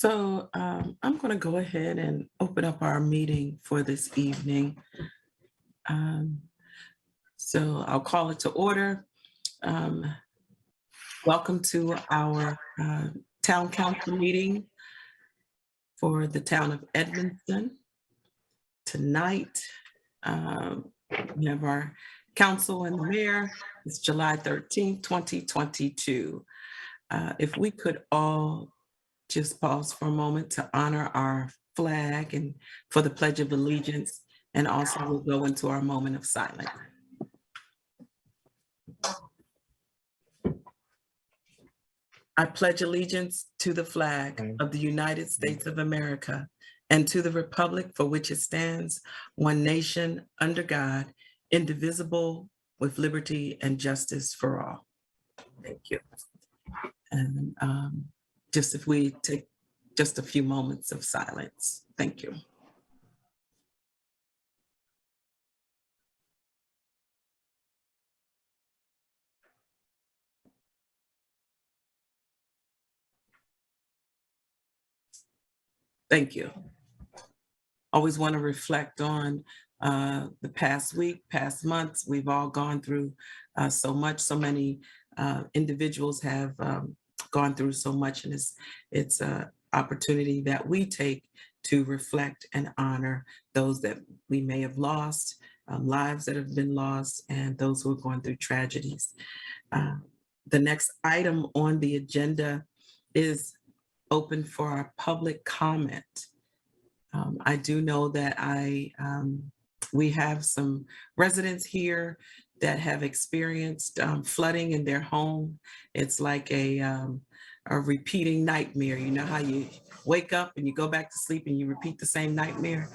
I'm going to go ahead and open up our meeting for this evening. Um, I'll call it to order. Um, Welcome to our town council meeting for the town of Edmonston. Tonight, we have our council and the mayor. It's July 13th, 2022. If we could all just pause for a moment to honor our flag and for the Pledge of Allegiance, and also we'll go into our moment of silence. I pledge allegiance to the flag of the United States of America and to the republic for which it stands, one nation, under God, indivisible, with liberty and justice for all. Thank you. And just if we take just a few moments of silence. Thank you. Thank you. Always want to reflect on the past week, past months. We've all gone through so much. So many individuals have gone through so much, and it's an opportunity that we take to reflect and honor those that we may have lost, lives that have been lost, and those who are going through tragedies. The next item on the agenda is open for our public comment. I do know that we have some residents here that have experienced flooding in their home. It's like a repeating nightmare. You know how you wake up and you go back to sleep and you repeat the same nightmare?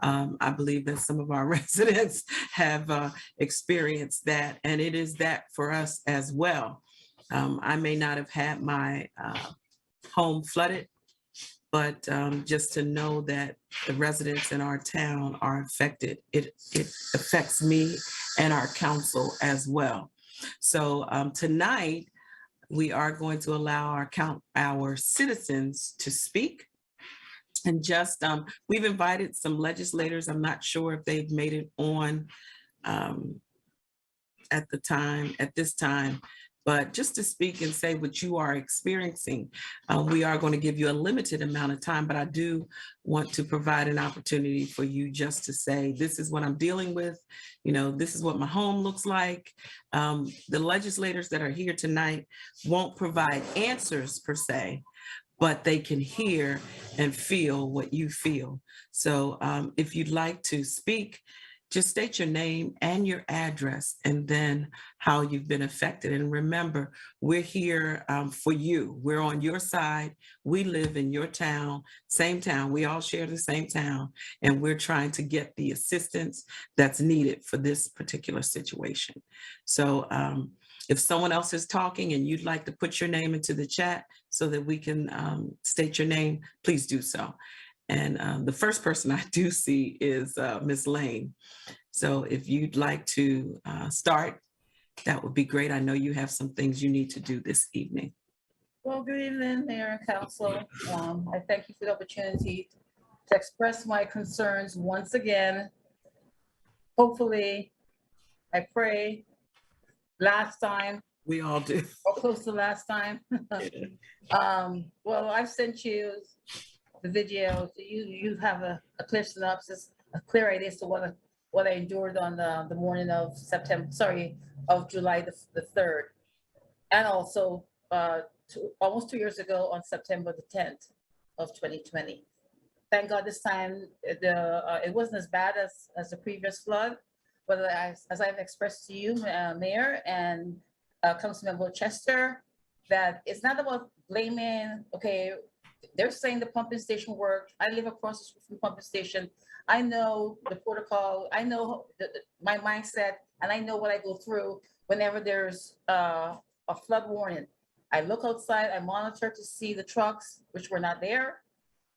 I believe that some of our residents have experienced that, and it is that for us as well. I may not have had my home flooded, but just to know that the residents in our town are affected, it affects me and our council as well. So tonight, we are going to allow our citizens to speak. And just, we've invited some legislators. I'm not sure if they've made it on at this time, but just to speak and say what you are experiencing. We are going to give you a limited amount of time, but I do want to provide an opportunity for you just to say, this is what I'm dealing with. You know, this is what my home looks like. The legislators that are here tonight won't provide answers per se, but they can hear and feel what you feel. So if you'd like to speak, just state your name and your address, and then how you've been affected. And remember, we're here for you. We're on your side. We live in your town, same town. We all share the same town, and we're trying to get the assistance that's needed for this particular situation. So if someone else is talking and you'd like to put your name into the chat so that we can state your name, please do so. And the first person I do see is Ms. Lane. So if you'd like to start, that would be great. I know you have some things you need to do this evening. Well, good evening, Mayor and Council. I thank you for the opportunity to express my concerns once again. Hopefully, I pray last time. We all do. Or close to last time. Well, I've sent you the video, so you have a clear synopsis, a clear idea as to what I endured on the morning of July the 3rd, and also almost 2 years ago on September the 10th of 2020. Thank God this time it wasn't as bad as the previous flood, but as I've expressed to you, Mayor and Councilmember Chester, that it's not about blaming, okay, they're saying the pumping station worked. I live across the street from the pumping station. I know the protocol. I know my mindset, and I know what I go through whenever there's a flood warning. I look outside. I monitor to see the trucks, which were not there.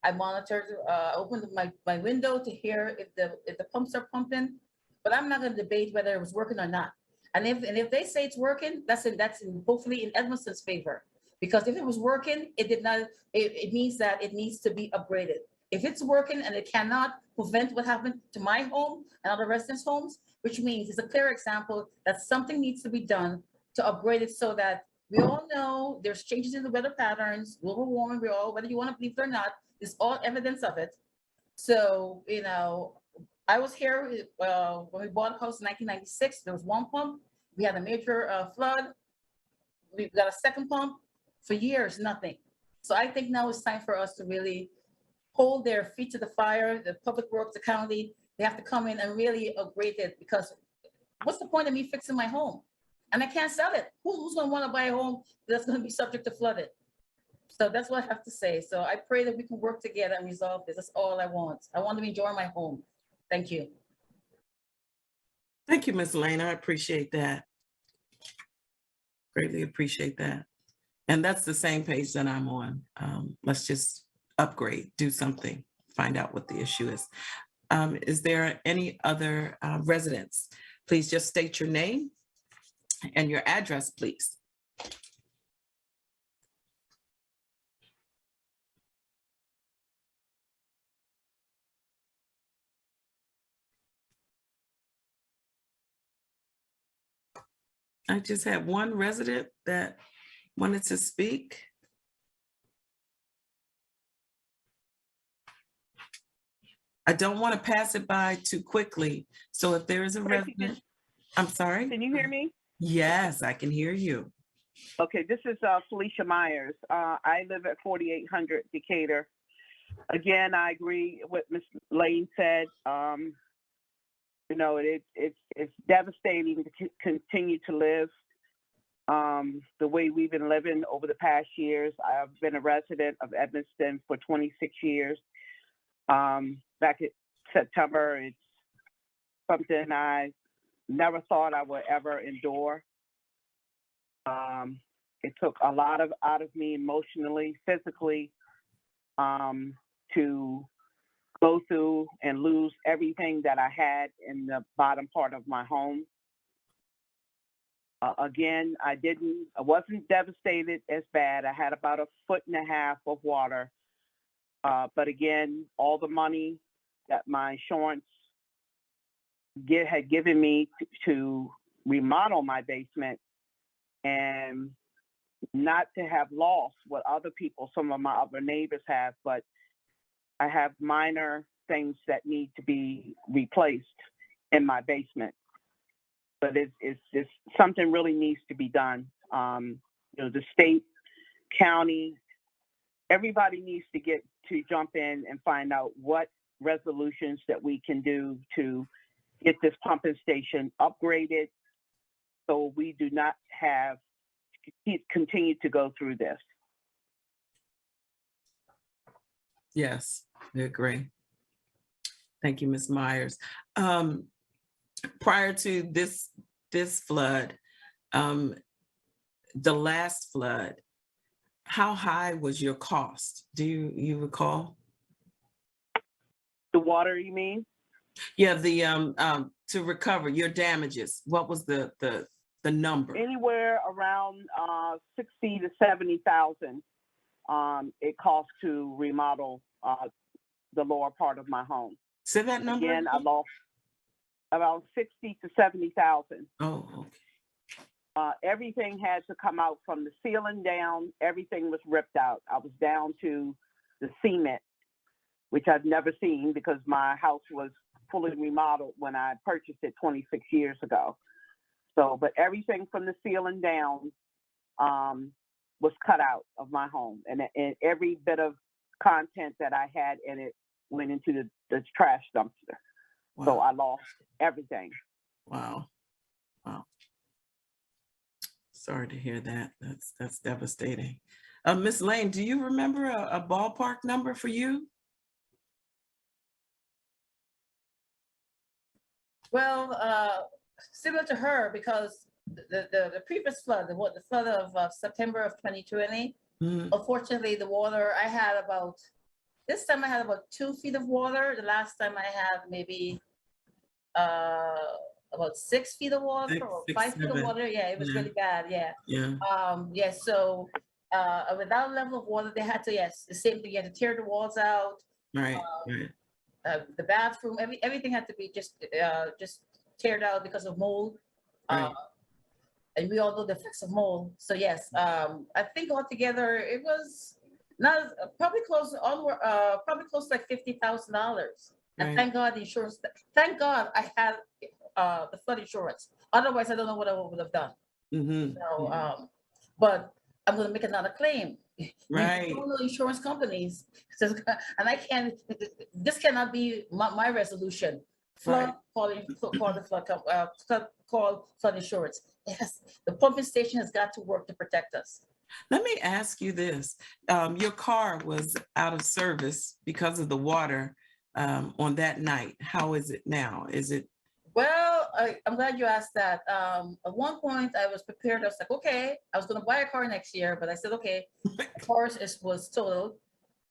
I monitor, opened my window to hear if the pumps are pumping. But I'm not going to debate whether it was working or not. And if they say it's working, that's in hopefully in Edmonston's favor. Because if it was working, it did not, it means that it needs to be upgraded. If it's working and it cannot prevent what happened to my home and other residents' homes, which means it's a clear example that something needs to be done to upgrade it so that we all know there's changes in the weather patterns, global warming, we all, whether you want to believe it or not, there's all evidence of it. So, I was here when we bought a house in 1996. There was one pump. We had a major flood. We've got a second pump. For years, nothing. So I think now it's time for us to really hold their feet to the fire. The public works, the county, they have to come in and really upgrade it, because what's the point of me fixing my home? And I can't sell it. Who's going to want to buy a home that's going to be subject to flooding? So that's what I have to say. So I pray that we can work together and resolve this. That's all I want. I want to enjoy my home. Thank you. Thank you, Ms. Lane. I appreciate that. Greatly appreciate that. And that's the same page that I'm on. Let's just upgrade, do something, find out what the issue is. Is there any other residents? Please just state your name and your address, please. I just had one resident that wanted to speak. I don't want to pass it by too quickly. So if there is a resident, I'm sorry. Can you hear me? Yes, I can hear you. Okay, this is Felicia Myers. I live at 4800 Decatur. Again, I agree with Ms. Lane said. It's devastating to continue to live the way we've been living over the past years. I've been a resident of Edmonston for 26 years. Back in September, it's something I never thought I would ever endure. It took a lot out of me emotionally, physically, to go through and lose everything that I had in the bottom part of my home. Again, I wasn't devastated as bad. I had about 1.5 feet of water. But again, all the money that my insurance had given me to remodel my basement, and not to have lost what other people, some of my other neighbors have, but I have minor things that need to be replaced in my basement. But it's just something really needs to be done. The state, county, everybody needs to jump in and find out what resolutions that we can do to get this pumping station upgraded, so we do not continue to go through this. Yes, I agree. Thank you, Ms. Myers. Prior to this flood, the last flood, how high was your cost? Do you recall? The water, you mean? Yeah, to recover your damages. What was the number? Anywhere around 60 to 70,000. It costs to remodel the lower part of my home. Say that number again. I lost about 60 to 70,000. Oh, okay. Everything had to come out from the ceiling down. Everything was ripped out. I was down to the cement, which I've never seen because my house was fully remodeled when I purchased it 26 years ago. So, but everything from the ceiling down was cut out of my home, and every bit of content that I had in it went into the trash dumpster. Wow. So I lost everything. Wow. Sorry to hear that. That's devastating. Ms. Lane, do you remember a ballpark number for you? Well, similar to her, because the previous flood, the flood of September of 2020, unfortunately, the water, this time I had about 2 feet of water. The last time I had maybe about 6 feet of water, or 5 feet of water. Yeah, it was really bad. Yeah. Yeah. So with that level of water, they had to, yes, the same thing, you had to tear the walls out, Right, right, the bathroom, everything had to be just teared out because of mold. Uh, right. and we all know the effects of mold. So yes, I think altogether it was not probably close on probably close to like $50,000. And Right. thank God the insurance. Thank God I had the flood insurance. Otherwise, I don't know what I would have done. Mm-hmm. So, but I'm going to make another claim. Right. You know insurance companies, and I can't. This cannot be my resolution. Flood, Right. call the call flood insurance. Yes, the pumping station has got to work to protect us. Let me ask you this. Your car was out of service because of the water on that night. How is it now? Is it Well, I'm glad you asked that. At one point, I was prepared. I was like, okay, I was going to buy a car next year, but I said, okay, the car was totaled.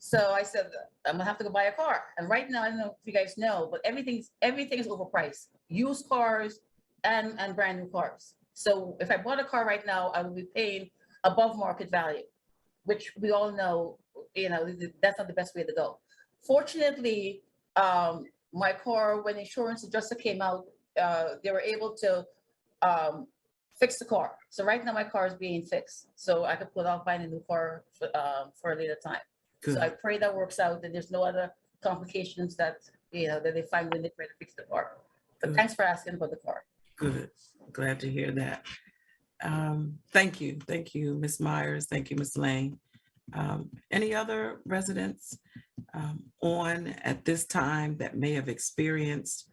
So I said, I'm gonna have to go buy a car. And right now, I don't know if you guys know, but everything is overpriced. Used cars and brand new cars. So if I bought a car right now, I would be paying above market value, which we all know, that's not the best way to go. Fortunately, my car, when insurance adjuster came out, they were able to fix the car. So right now my car is being fixed. So I could put off buying a new car for a later time. So I good? pray that works out, that there's no other complications that they find when they try to fix the car. But Good. thanks for asking about the car. Good. Glad to hear that. Thank you. Thank you, Ms. Myers. Thank you, Ms. Lane. Any other residents on at this time that may have experienced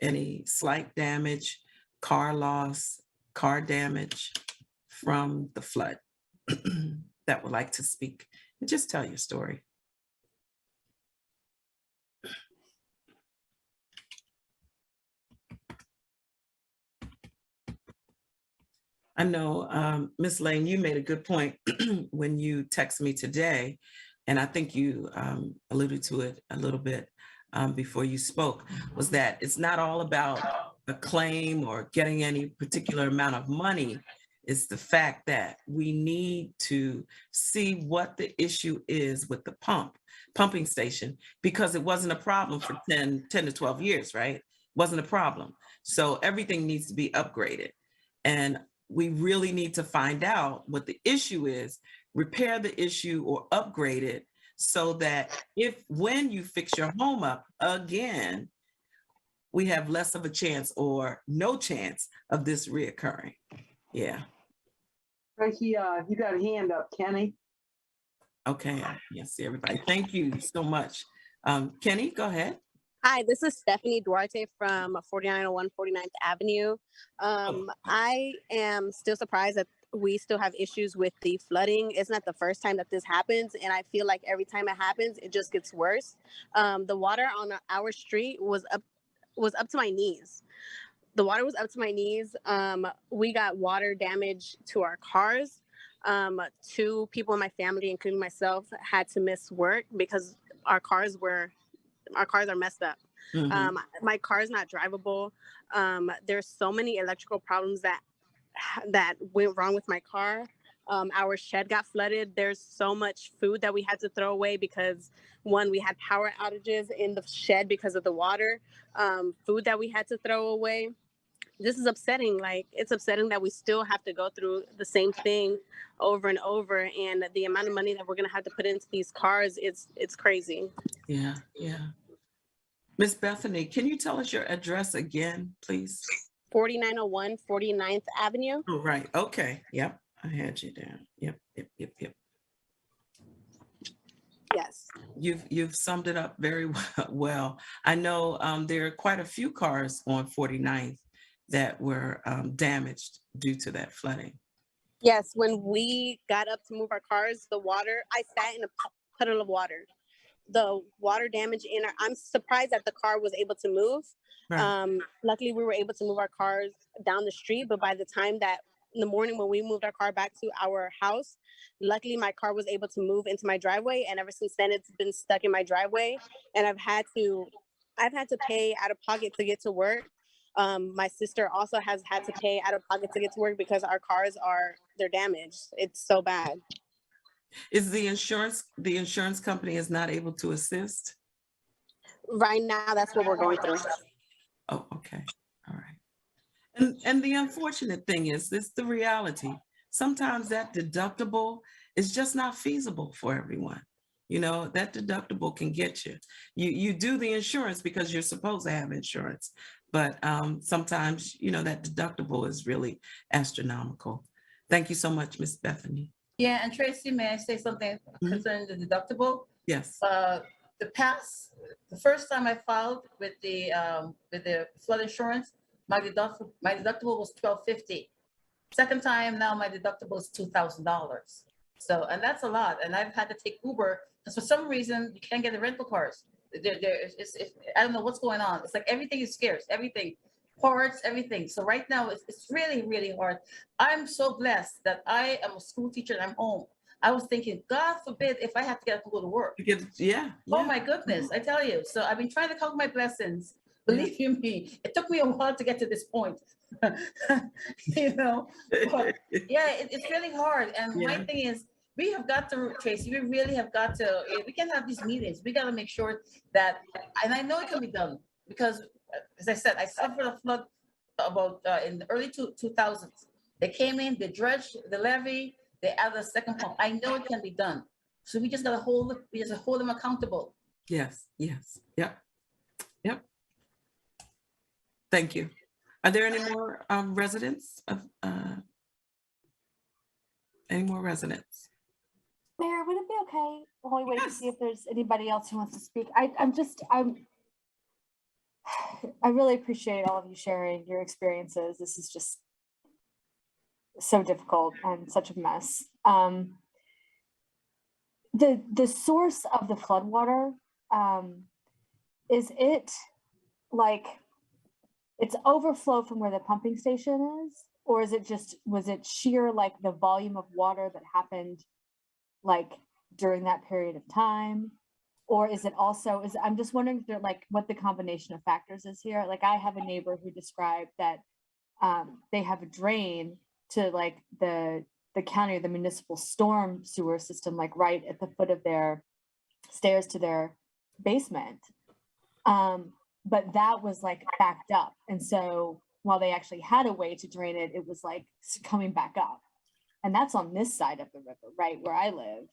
any slight damage, car loss, car damage from the flood that would like to speak and just tell your story? I know, Ms. Lane, you made a good point when you texted me today, and I think you alluded to it a little bit before you spoke, was that it's not all about a claim or getting any particular amount of money. It's the fact that we need to see what the issue is with the pumping station, because it wasn't a problem for 10 to 12 years, right? Wasn't a problem. So everything needs to be upgraded. And we really need to find out what the issue is, repair the issue or upgrade it so that when you fix your home up again, we have less of a chance or no chance of this reoccurring. Yeah. Frankie, you got a hand up, Kenny. Okay. I can't see everybody. Thank you so much. Kenny, go ahead. Hi, this is Stephanie Duarte from 4901 49th Avenue. I am still surprised that we still have issues with the flooding. It's not the first time that this happens, and I feel like every time it happens, it just gets worse. The water on our street was up to my knees. The water was up to my knees. We got water damage to our cars. 2 people in my family, including myself, had to miss work because our cars are messed up. Mhm. My car is not drivable. There's so many electrical problems that went wrong with my car. Our shed got flooded. There's so much food that we had to throw away because we had power outages in the shed because of the water. Food that we had to throw away. This is upsetting. Like, it's upsetting that we still have to go through the same thing over and over. And the amount of money that we're gonna have to put into these cars, it's crazy. Yeah, yeah. Miss Bethany, can you tell us your address again, please? 4901 49th Avenue. Oh, right. Okay. Yep. I had you down. Yep. Yes. You've summed it up very well. I know there are quite a few cars on 49th that were damaged due to that flooding. Yes. When we got up to move our cars, I sat in a puddle of water. The water damage I'm surprised that the car was able to move. Right. Luckily, we were able to move our cars down the street, but by the time that in the morning when we moved our car back to our house, luckily my car was able to move into my driveway, and ever since then it's been stuck in my driveway, and I've had to pay out of pocket to get to work. My sister also has had to pay out of pocket to get to work because our cars they're damaged. It's so bad. Is the insurance company is not able to assist? Right now, that's what we're going through. Oh, okay. All right. And the unfortunate thing is, this the reality. Sometimes that deductible is just not feasible for everyone. You know, that deductible can get you. You do the insurance because you're supposed to have insurance, but sometimes, you know, that deductible is really astronomical. Thank you so much, Miss Bethany. Yeah, and Tracy, may I say something concerning the deductible? Yes. The first time I filed with the flood insurance, my deductible was $1,250. Second time, now my deductible is $2,000. So, and that's a lot. And I've had to take Uber because for some reason you can't get the rental cars. I don't know what's going on. It's like everything is scarce, everything, parts, everything. So right now it's really, really hard. I'm so blessed that I am a school teacher and I'm home. I was thinking, God forbid if I have to get up to go to work. Yeah. Oh my goodness, I tell you. So I've been trying to count my blessings. Believe you me, it took me a while to get to this point. You know, but yeah, it's really hard. And my thing is, we have got to, Tracy, we really have got to, we can have these meetings. We got to make sure that, and I know it can be done because, as I said, I suffered a flood about in the early 2000s. They came in, they dredged the levee, they added a second pump. I know it can be done. So we just got to hold them accountable. Yes. Yep. Thank you. Are there any more residents of any more residents? Mayor, would it be okay while we wait to Yes. see if there's anybody else who wants to speak? I really appreciate all of you sharing your experiences. This is just so difficult and such a mess. The source of the floodwater, is it like it's overflow from where the pumping station is, or is it was it sheer like the volume of water that happened like during that period of time? Or is it also, I'm just wondering if they're like what the combination of factors is here. Like I have a neighbor who described that they have a drain to like the county or the municipal storm sewer system, like right at the foot of their stairs to their basement. But that was like backed up. And so while they actually had a way to drain it, it was like coming back up. And that's on this side of the river, right where I live,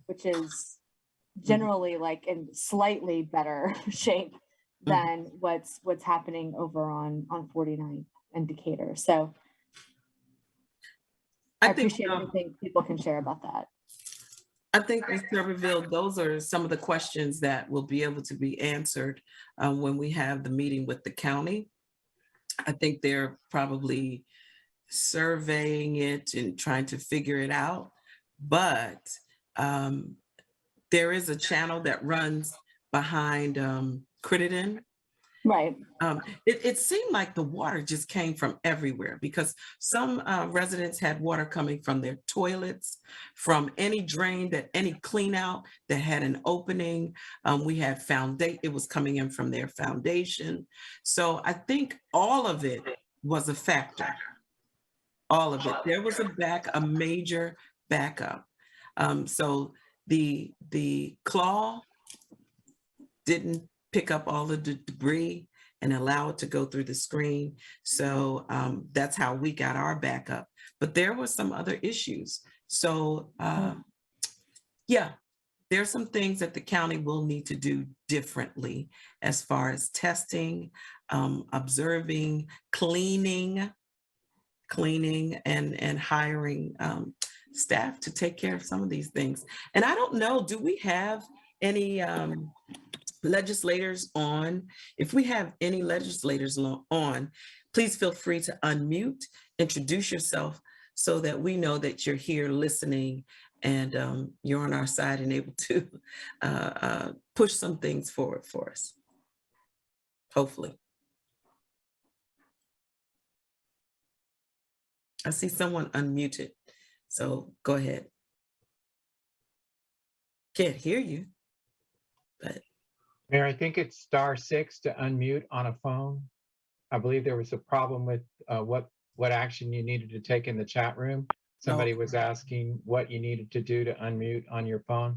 which is generally like in slightly better shape than what's happening over on 49th and Decatur. So I appreciate anything people can share about that. I think, Ms. Tuberville, those are some of the questions that will be able to be answered when we have the meeting with the county. I think they're probably surveying it and trying to figure it out, but there is a channel that runs behind Crittenden. Right. It seemed like the water just came from everywhere because some residents had water coming from their toilets, from any drain any clean out that had an opening. We had it was coming in from their foundation. So I think all of it was a factor. All of it. There was a major backup. So the claw didn't pick up all of the debris and allow it to go through the screen. So that's how we got our backup. But there were some other issues. So yeah, there's some things that the county will need to do differently as far as testing, observing, cleaning, and hiring staff to take care of some of these things. And I don't know, do we have any legislators on? If we have any legislators on, please feel free to unmute, introduce yourself so that we know that you're here listening and you're on our side and able to push some things forward for us, hopefully. I see someone unmuted, so go ahead. Can't hear you, but. Mayor, I think it's *6 to unmute on a phone. I believe there was a problem with what action you needed to take in the chat room. Somebody was asking what you needed to do to unmute on your phone.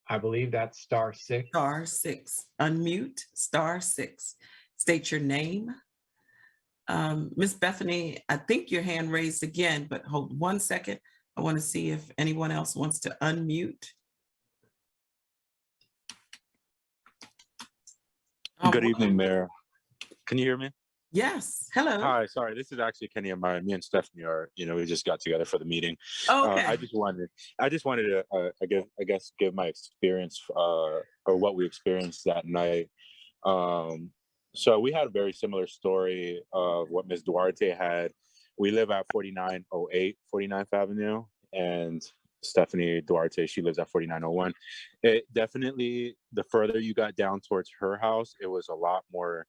I believe that's *6. *6. Unmute, *6. State your name. Miss Bethany, I think your hand raised again, but hold 1 second. I want to see if anyone else wants to unmute. Good evening, Mayor. Can you hear me? Yes. Hello. Hi, sorry. This is actually Kenny and me and Stephanie are, we just got together for the meeting. Okay. I just wanted to, I guess, give my experience or what we experienced that night. So we had a very similar story of what Ms. Duarte had. We live at 4908 49th Avenue, and Stephanie Duarte, she lives at 4901. It definitely, the further you got down towards her house, it was a lot more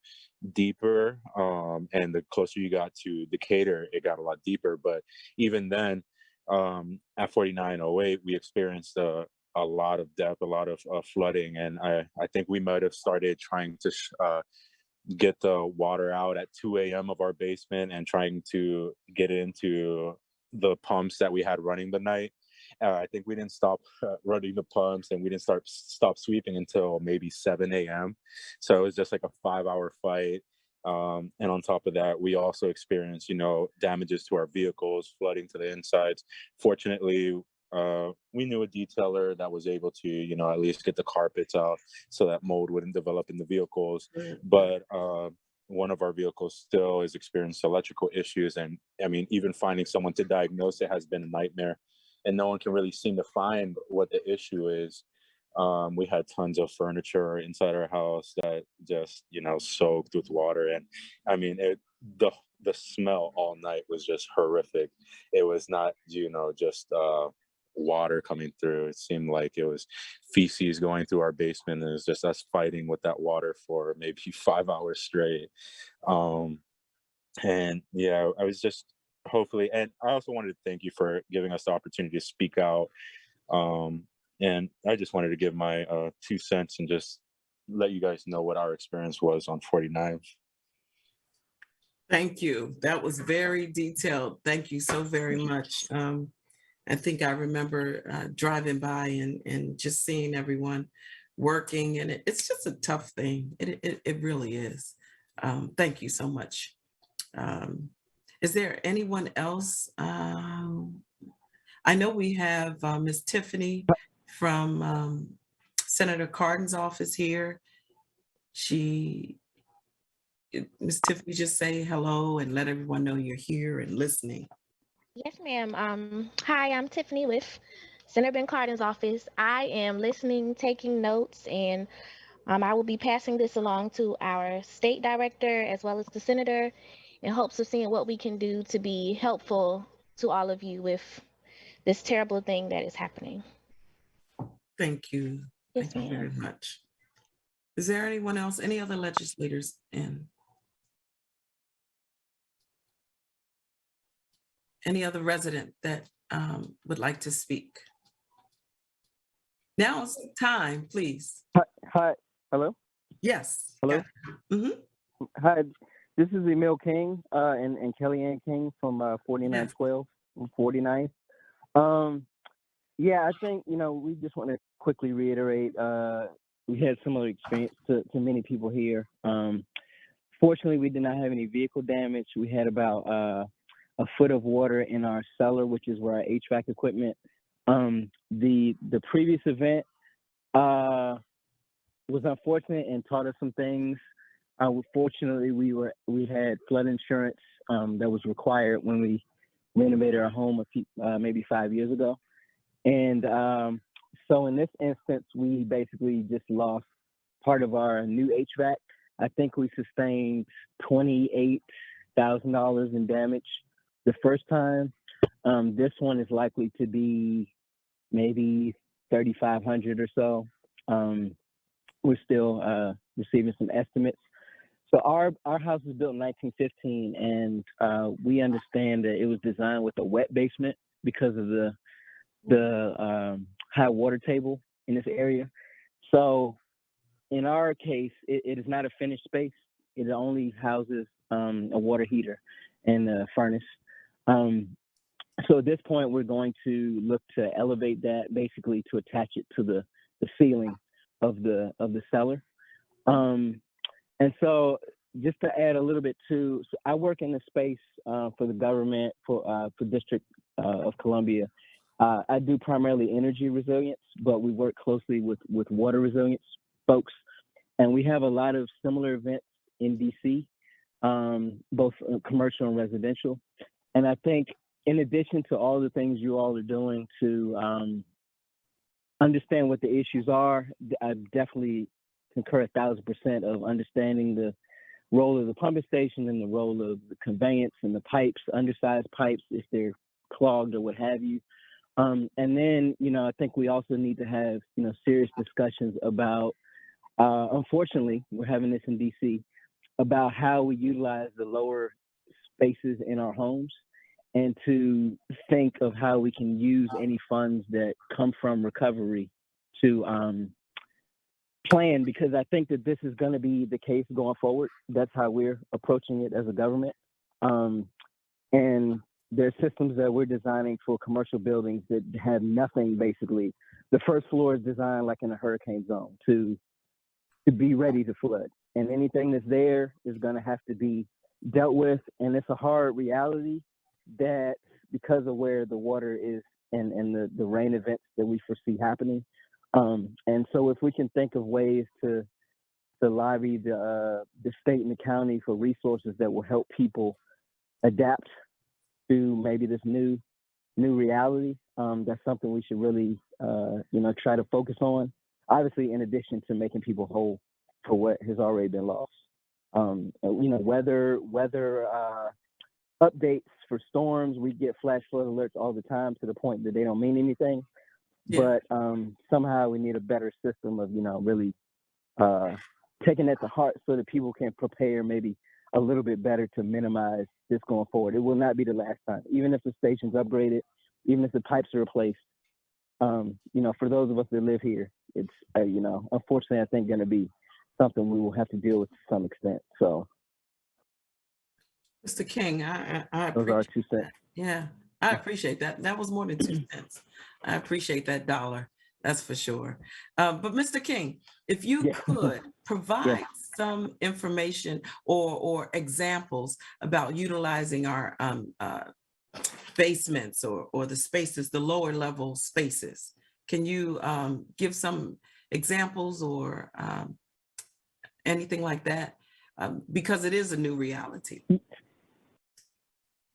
deeper. And the closer you got to Decatur, it got a lot deeper. But even then, at 4908, we experienced a lot of depth, a lot of flooding. And I think we might have started trying to get the water out at 2 a.m. of our basement and trying to get into the pumps that we had running the night. I think we didn't stop running the pumps, and we didn't stop sweeping until maybe 7 a.m. So it was just like a 5-hour fight. And on top of that, we also experienced, damages to our vehicles, flooding to the insides. Fortunately, we knew a detailer that was able to, at least get the carpets out so that mold wouldn't develop in the vehicles. But one of our vehicles still has experienced electrical issues. And I mean, even finding someone to diagnose it has been a nightmare. And no one can really seem to find what the issue is. We had tons of furniture inside our house that just, soaked with water. And I mean, the smell all night was just horrific. It was not, just water coming through. It seemed like it was feces going through our basement. And it was just us fighting with that water for maybe 5 hours straight. And yeah, I was just hopefully, and I also wanted to thank you for giving us the opportunity to speak out. And I just wanted to give my 2 cents and just let you guys know what our experience was on 49th. Thank you. That was very detailed. Thank you so very much. I think I remember driving by and just seeing everyone working, and it's just a tough thing. It really is. Thank you so much. Is there anyone else? I know we have Ms. Tiffany from Senator Cardin's office here. Ms. Tiffany, just say hello and let everyone know you're here and listening. Yes, ma'am. Hi, I'm Tiffany with Senator Ben Cardin's office. I am listening, taking notes, and I will be passing this along to our state director as well as the senator in hopes of seeing what we can do to be helpful to all of you with this terrible thing that is happening. Thank you. Yes, Thank you very ma'am. much. Is there anyone else, any other legislators in? Any other resident that would like to speak? Now's the time, please. Hi. Hello. Yes. Hello. Hi. This is Emil King and Kellyanne King from 4912 49. Yeah, I think we just want to quickly reiterate. We had similar experience to many people here. Fortunately, we did not have any vehicle damage. We had about a foot of water in our cellar, which is where our HVAC equipment. The previous event was unfortunate and taught us some things. Fortunately, we had flood insurance that was required when we renovated our home maybe 5 years ago, and so in this instance, we basically just lost part of our new HVAC. I think we sustained $28,000 in damage the first time. This one is likely to be maybe 3,500 or so. We're still receiving some estimates. So our house was built in 1915, and we understand that it was designed with a wet basement because of the high water table in this area. So in our case, it is not a finished space. It only houses a water heater and a furnace. So at this point, we're going to look to elevate that, basically to attach it to the ceiling of the cellar. And so just to add a little bit too, so I work in the space for the government for District of Columbia. I do primarily energy resilience, but we work closely with water resilience folks. And we have a lot of similar events in DC, both commercial and residential. And I think in addition to all the things you all are doing to understand what the issues are, I definitely concur 1,000% of understanding the role of the pumping station and the role of the conveyance and the pipes, undersized pipes, if they're clogged or what have you. And then, I think we also need to have, serious discussions about, unfortunately, we're having this in DC, about how we utilize the lower spaces in our homes and to think of how we can use any funds that come from recovery to plan, because I think that this is going to be the case going forward. That's how we're approaching it as a government. And there's systems that we're designing for commercial buildings that have nothing, basically. The first floor is designed like in a hurricane zone to be ready to flood. And anything that's there is going to have to be dealt with. And it's a hard reality that because of where the water is and the rain events that we foresee happening. And so if we can think of ways to lobby the state and the county for resources that will help people adapt to maybe this new reality, that's something we should really, try to focus on. Obviously, in addition to making people whole for what has already been lost. Weather updates for storms, we get flash flood alerts all the time to the point that they don't mean anything. Yeah. But somehow we need a better system of, really taking that to heart so that people can prepare maybe a little bit better to minimize this going forward. It will not be the last time, even if the station's upgraded, even if the pipes are replaced. For those of us that live here, it's, unfortunately, I think going to be something we will have to deal with to some extent. So, Mr. King, I those are our appreciate 2 cents. Yeah, I appreciate that. That was more than 2 cents. I appreciate that dollar. That's for sure. But Mr. King, if you Yeah. could provide Yeah. some information or examples about utilizing our basements or the spaces, the lower level spaces, can you give some examples or anything like that? Because it is a new reality.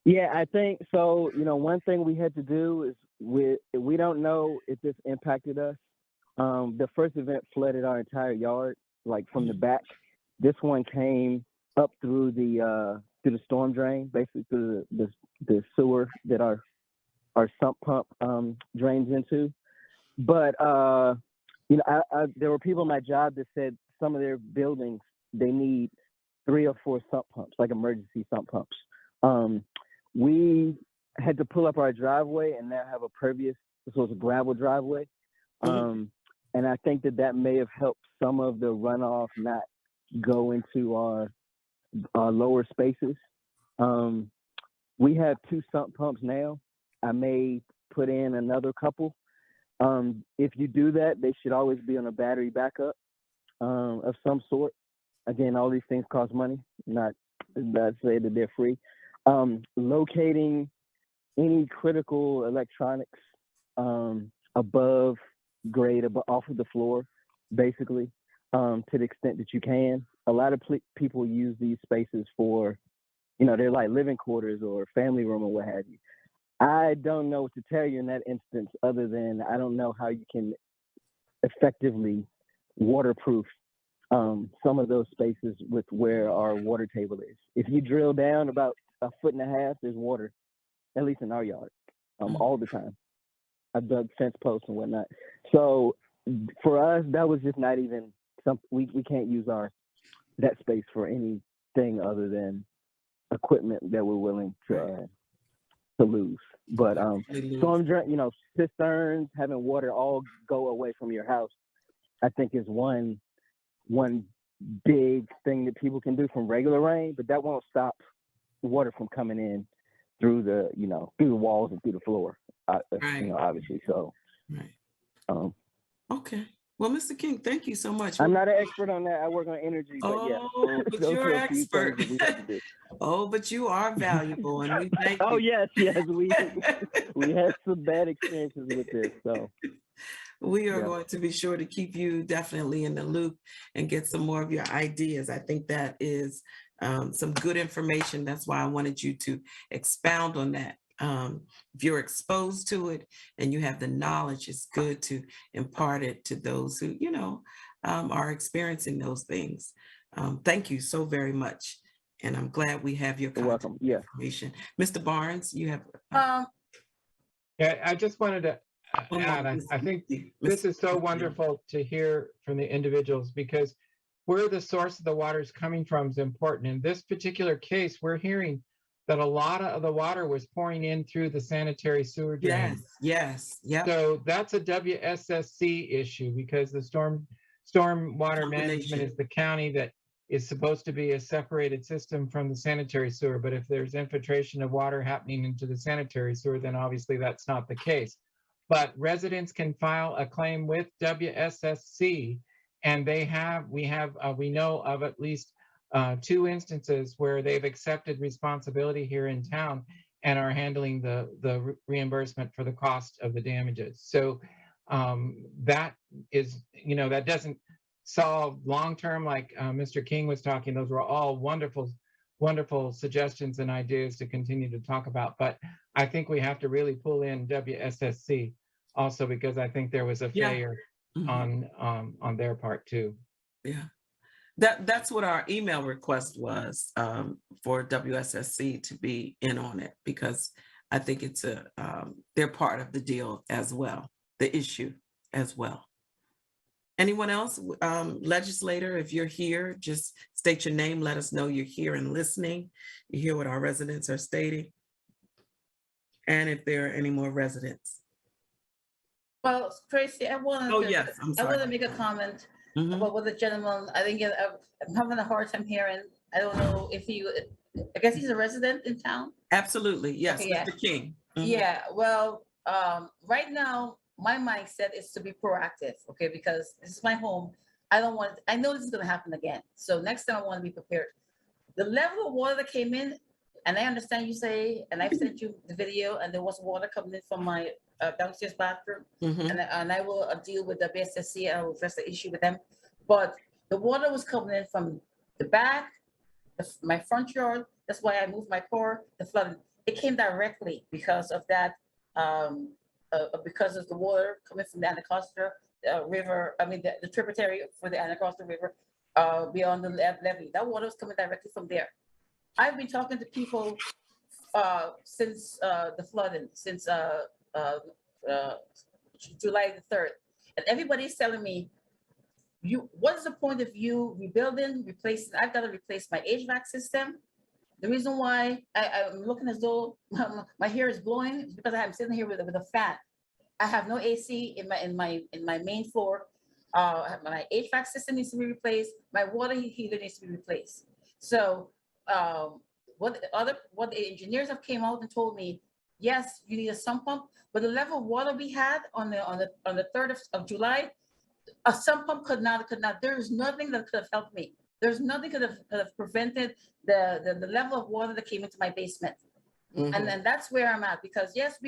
Yeah, I think so. One thing we had to do is we don't know if this impacted us. The first event flooded our entire yard, like from the back. This one came up through the storm drain, basically through the sewer that our sump pump drains into. But there were people in my job that said some of their buildings, they need 3 or 4 sump pumps, like emergency sump pumps. We had to pull up our driveway and now have a pervious, so it's a gravel driveway. And I think that may have helped some of the runoff not go into our lower spaces. We have 2 sump pumps now. I may put in another couple. If you do that, they should always be on a battery backup of some sort. Again, all these things cost money, not say that they're free. Locating any critical electronics above grade, off of the floor, basically, to the extent that you can. A lot of people use these spaces for, they're like living quarters or family room or what have you. I don't know what to tell you in that instance, other than I don't know how you can effectively waterproof some of those spaces with where our water table is. If you drill down about 1.5 feet, there's water, at least in our yard, all the time. I've dug fence posts and whatnot. So for us, that was just not even something. We can't use that space for anything other than equipment that we're willing to lose. But storm drain, cisterns, having water all go away from your house, I think is one big thing that people can do from regular rain, but that won't stop water from coming in through the, through the walls and through the floor, Right. obviously. So, Right. um, Okay. Well, Mr. King, thank you so much. I'm not an expert on that. I work on energy, but yeah, Oh, but those you're are an a few expert. things that we have to do. Oh, but you are valuable, and we thank Oh you. yes, we had some bad experiences with this, so We are yeah. going to be sure to keep you definitely in the loop and get some more of your ideas. I think that is some good information. That's why I wanted you to expound on that. If you're exposed to it and you have the knowledge, it's good to impart it to those who, are experiencing those things. Thank you so very much. And I'm glad we have your You're contact welcome. Yeah. information. Mr. Barnes, you have. Yeah, I just wanted to One add, moment, I think Mr. this is so Mr. wonderful to hear from the individuals, because where the source of the water is coming from is important. In this particular case, we're hearing that a lot of the water was pouring in through the sanitary sewer drain. Yes, yep. So that's a WSSC issue, because the storm water management Combination. is the county that is supposed to be a separated system from the sanitary sewer. But if there's infiltration of water happening into the sanitary sewer, then obviously that's not the case. But residents can file a claim with WSSC, and we know of at least 2 instances where they've accepted responsibility here in town and are handling the reimbursement for the cost of the damages. So that is, that doesn't solve long-term, like Mr. King was talking. Those were all wonderful, wonderful suggestions and ideas to continue to talk about. But I think we have to really pull in WSSC also, because I think there was a failure on their part too. Yeah. That's what our email request was, for WSSC to be in on it, because I think it's they're part of the deal as well, the issue as well. Anyone else? Legislator, if you're here, just state your name, let us know you're here and listening. You hear what our residents are stating. And if there are any more residents. Well, Tracy, I wanted Oh, to, yes, I'm I want sorry. to make a comment Mhm. about what the gentleman, I think, I'm having a hard time hearing. I don't know if I guess he's a resident in town. Absolutely, yes, Okay, yeah. Mr. King. Mhm. Yeah, well, right now, my mindset is to be proactive, okay, because this is my home. I know this is gonna happen again. So next time I want to be prepared. The level of water that came in, and I understand you say, and I've sent you the video, and there was water coming in from my downstairs bathroom, Mhm. and I will deal with the BSSC, and I will address the issue with them. But the water was coming in from the back, my front yard. That's why I moved my car. The flooding, it came directly because of that, because of the water coming from the Anacostia River. I mean, the tributary for the Anacostia River, beyond the levee. That water was coming directly from there. I've been talking to people since the flooding, since July the 3rd, and everybody's telling me, what is the point of you rebuilding, replacing? I've got to replace my HVAC system. The reason why I'm looking as though my hair is blowing is because I'm sitting here with a fan. I have no AC in my main floor. My HVAC system needs to be replaced. My water heater needs to be replaced. So what the engineers have came out and told me, yes, you need a sump pump, but the level of water we had on the 3rd of July, a sump pump could not. There's nothing that could have helped me. There's nothing could have prevented the level of water that came into my basement. Mhm. And then that's where I'm at, because yes,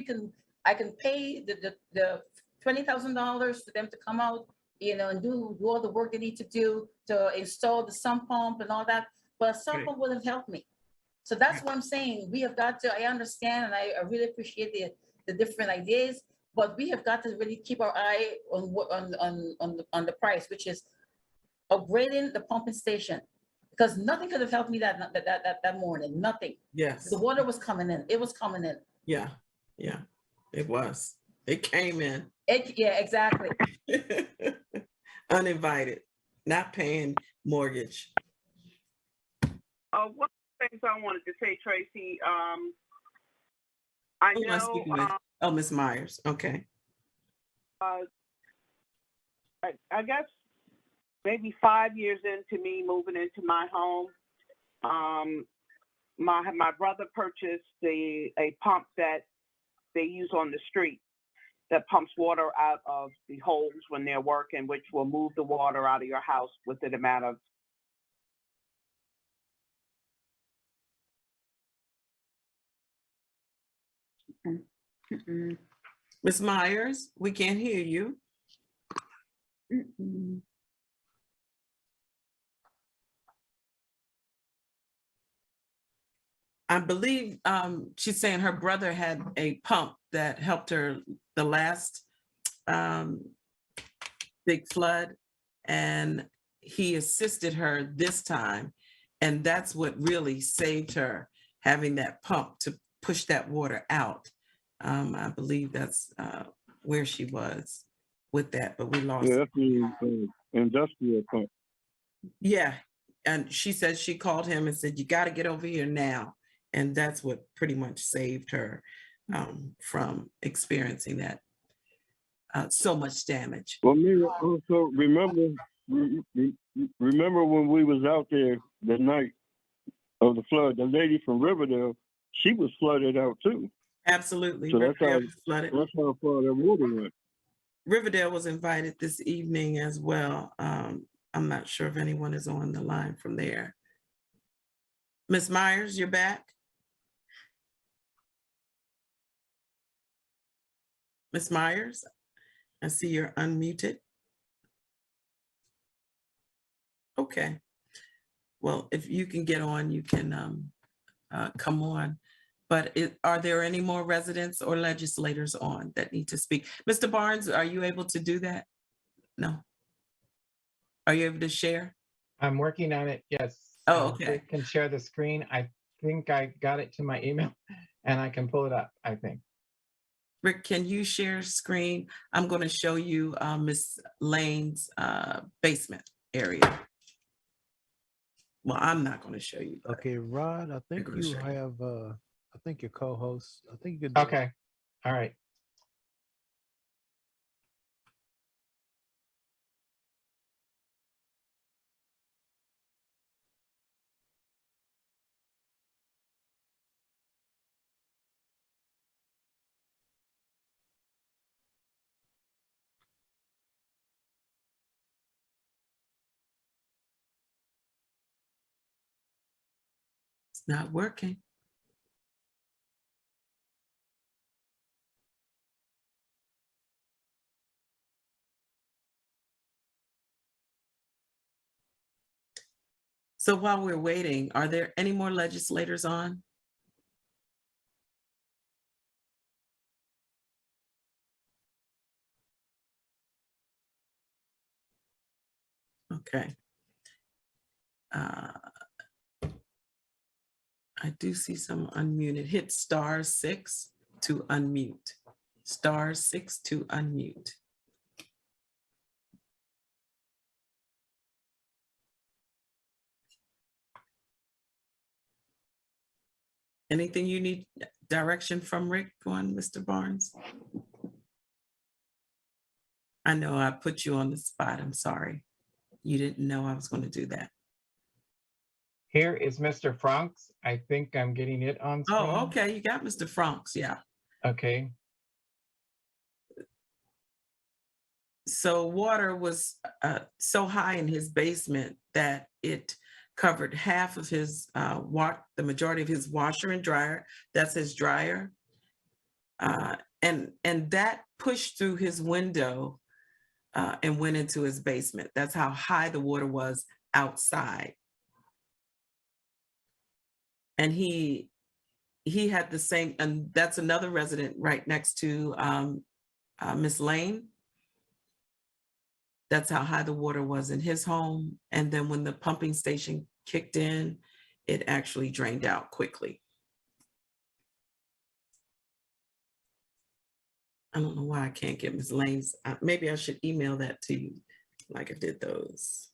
I can pay the $20,000 for them to come out, and do all the work they need to do to install the sump pump and all that. But a sump Right. pump would have helped me. So that's what I'm saying. We have got to, I understand, and I really appreciate the different ideas, but we have got to really keep our eye on the price, which is upgrading the pumping station, because nothing could have helped me that morning. Nothing. Yes. The water was coming in. It was coming in. Yeah. It was. It came in. Yeah, exactly. Uninvited, not paying mortgage. One of the things I wanted to say, Tracy, I Who am I know, speaking with? Oh, Ms. Myers. Okay. I guess maybe 5 years into me moving into my home, my brother purchased a pump that they use on the street that pumps water out of the holes when they're working, which will move the water out of your house within a matter of. Ms. Myers, we can't hear you. I believe she's saying her brother had a pump that helped her the last big flood, and he assisted her this time. And that's what really saved her, having that pump to push that water out. I believe that's where she was with that, but we lost. Yeah, that's the industrial pump. Yeah, and she said she called him and said, you got to get over here now. And that's what pretty much saved her from experiencing that so much damage. Well, me also remember when we was out there the night of the flood, the lady from Riverdale, she was flooded out too. Absolutely. So that's Riverdale was flooded. how far that water went. Riverdale was invited this evening as well. I'm not sure if anyone is on the line from there. Ms. Myers, you're back. Ms. Myers, I see you're unmuted. Okay. Well, if you can get on, you can come on. But are there any more residents or legislators on that need to speak? Mr. Barnes, are you able to do that? No. Are you able to share? I'm working on it, yes. Oh, okay. Rick can share the screen. I think I got it to my email and I can pull it up, I think. Rick, can you share screen? I'm going to show you Miss Lane's basement area. Well, I'm not going to show you. Okay, Rod, I think gonna you show you. have, I think your co-host, I think you could. do it. Okay, all right. It's not working. So while we're waiting, are there any more legislators on? Okay. I do see some unmuted. Hit *6 to unmute. *6 to unmute. Anything you need direction from Rick on, Mr. Barnes? I know I put you on the spot. I'm sorry. You didn't know I was going to do that. Here is Mr. Franks. I think I'm getting it on screen. Oh, okay. You got Mr. Franks. Yeah. Okay. So water was so high in his basement that it covered half of his, the majority of his washer and dryer. That's his dryer. And that pushed through his window and went into his basement. That's how high the water was outside. And he had the same, and that's another resident right next to Miss Lane. That's how high the water was in his home. And then when the pumping station kicked in, it actually drained out quickly. I don't know why I can't get Ms. Lane's. Maybe I should email that to you like I did those.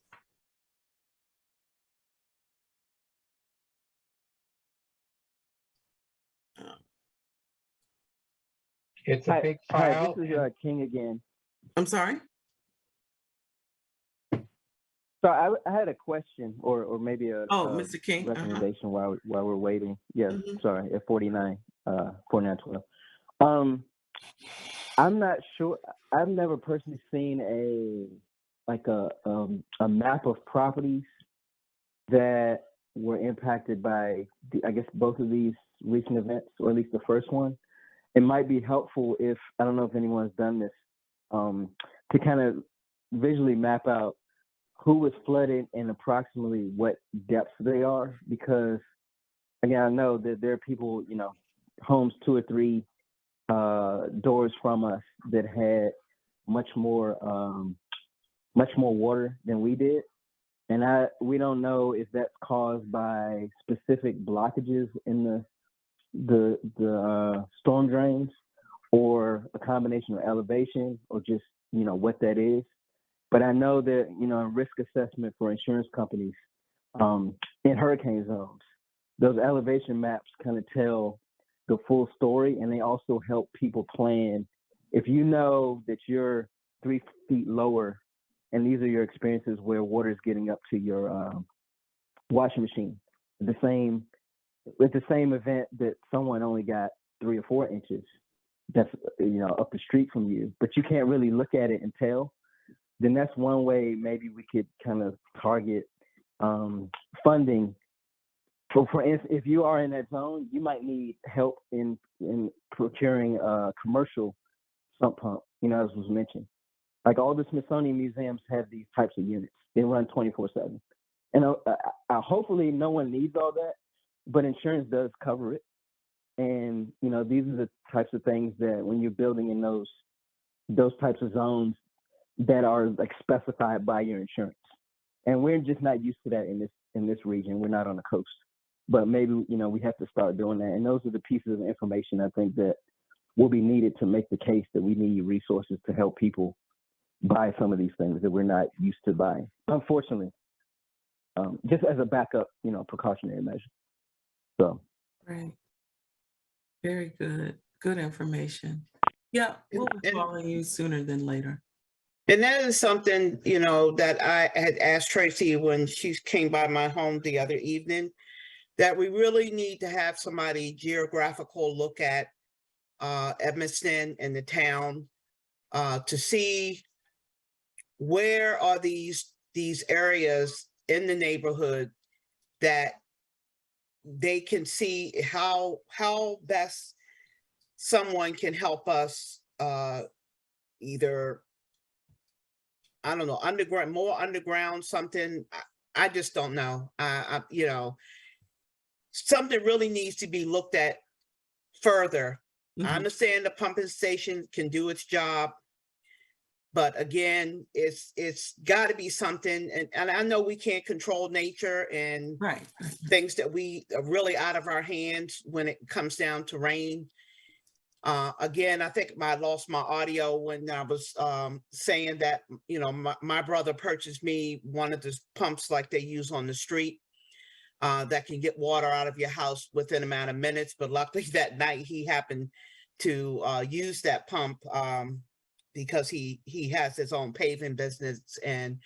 It's a big Hi, file. this is King again. I'm sorry? So I had a question or maybe a Mr. King. recommendation while we're waiting. Yeah, Mhm. sorry, at 4912. I'm not sure. I've never personally seen a map of properties that were impacted by I guess both of these recent events, or at least the first one. It might be helpful if I don't know if anyone's done this, to kind of visually map out who was flooded and approximately what depths they are, because again, I know that there are people, homes 2 or 3 doors from us that had much more water than we did, and we don't know if that's caused by specific blockages in the storm drains, or a combination of elevation, or just what that is. But I know that in risk assessment for insurance companies, in hurricane zones, those elevation maps kind of tell the full story, and they also help people plan. If you know that you're 3 feet lower, and these are your experiences where water is getting up to your washing machine, with the same event that someone only got 3 or 4 inches, that's up the street from you, but you can't really look at it and tell, then that's one way maybe we could kind of target funding. For instance, if you are in that zone, you might need help in procuring a commercial sump pump, as was mentioned. Like all the Smithsonian museums have these types of units. They run 24/7. And hopefully no one needs all that, but insurance does cover it. And, these are the types of things that when you're building in those types of zones that are like specified by your insurance. And we're just not used to that in this region. We're not on the coast. But maybe, we have to start doing that. And those are the pieces of information I think that will be needed to make the case that we need resources to help people buy some of these things that we're not used to buying, unfortunately, just as a backup, precautionary measure. So. Right. Very good. Good information. Yeah, we'll be calling you sooner than later. And that is something, that I had asked Tracy when she came by my home the other evening, that we really need to have somebody geographical look at Edmonston and the town to see where are these areas in the neighborhood that they can see how best someone can help us either, I don't know, more underground, something. I just don't know. Something really needs to be looked at further. Mhm. I understand the pumping station can do its job, but again, it's got to be something. And I know we can't control nature and Right. things that we are really out of our hands when it comes down to rain. Again, I think I lost my audio when I was saying that, my brother purchased me one of the pumps like they use on the street that can get water out of your house within a matter of minutes. But luckily that night he happened to use that pump because he has his own paving business. And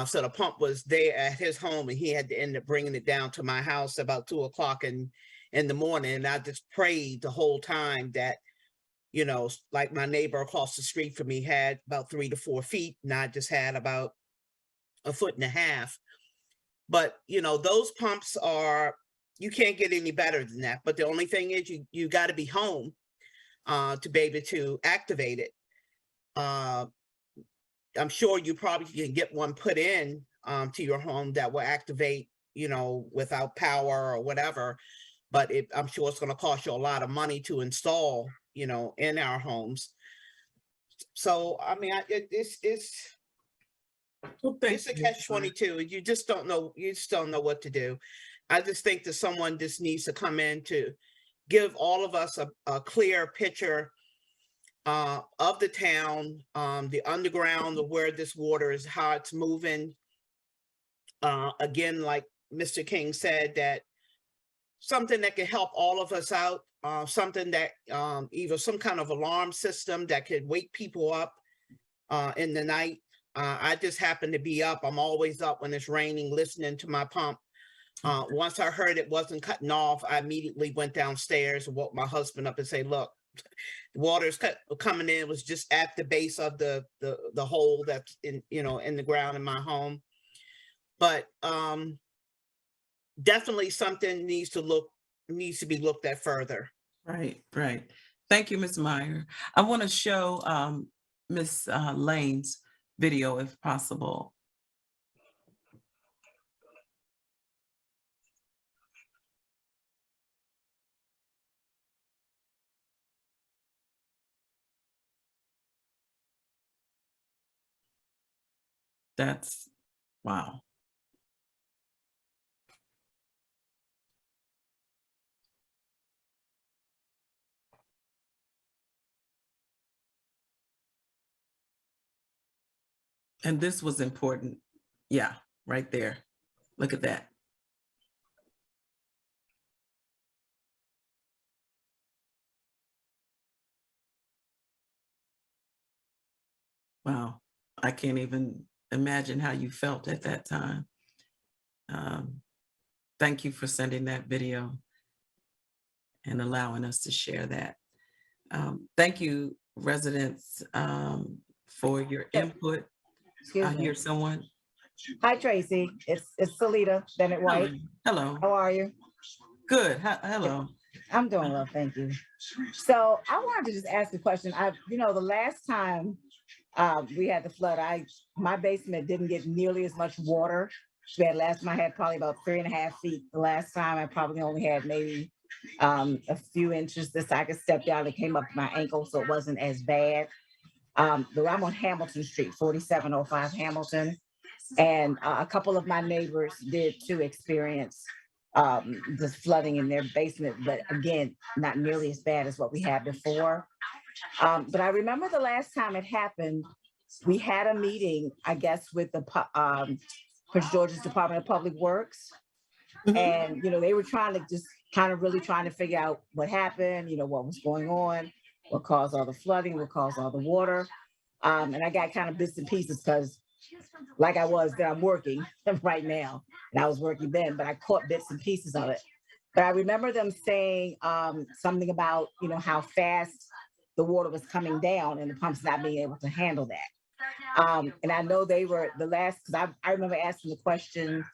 so the pump was there at his home and he had to end up bringing it down to my house about 2 o'clock in the morning. And I just prayed the whole time that, like my neighbor across the street from me had about 3 to 4 feet, and I just had about 1.5 feet. But, those pumps you can't get any better than that. But the only thing is you got to be home to be able to activate it. I'm sure you probably can get one put in to your home that will activate, without power or whatever. But I'm sure it's going to cost you a lot of money to install, in our homes. So, I mean, it's a catch-22. You just don't know. You just don't know what to do. I just think that someone just needs to come in to give all of us a clear picture of the town, the underground, of where this water is, how it's moving. Again, like Mr. King said, that something that can help all of us out, something that either some kind of alarm system that could wake people up in the night, I just happened to be up. I'm always up when it's raining, listening to my pump. Once I heard it wasn't cutting off, I immediately went downstairs and woke my husband up and say, look, the water's coming in. It was just at the base of the hole that's in, in the ground in my home. But definitely something needs to be looked at further. Right, right. Thank you, Ms. Meyer. I want to show Ms. Lane's video if possible. That's, wow. And this was important. Yeah, right there. Look at that. Wow. I can't even imagine how you felt at that time. Thank you for sending that video and allowing us to share that. Thank you, residents, for your input. Excuse I me. hear someone. Hi, Tracy. It's Salita Bennett White. Hello. How are you? Good. Hello. I'm doing well, thank you. So I wanted to just ask a question. The last time we had the flood, my basement didn't get nearly as much water. I had probably about 3.5 feet. The last time I probably only had maybe a few inches. I could step down. It came up to my ankle, so it wasn't as bad. But I'm on Hamilton Street, 4705 Hamilton. And a couple of my neighbors did too experience the flooding in their basement, but again, not nearly as bad as what we had before. But I remember the last time it happened, we had a meeting, I guess, with the Prince George's Department of Public Works. And, they were trying to just really trying to figure out what happened, what was going on, what caused all the flooding, what caused all the water. And I got kind of bits and pieces because like I'm working right now, and I was working then, but I caught bits and pieces of it. But I remember them saying something about, how fast the water was coming down and the pumps not being able to handle that. And I know they were because I remember asking the question,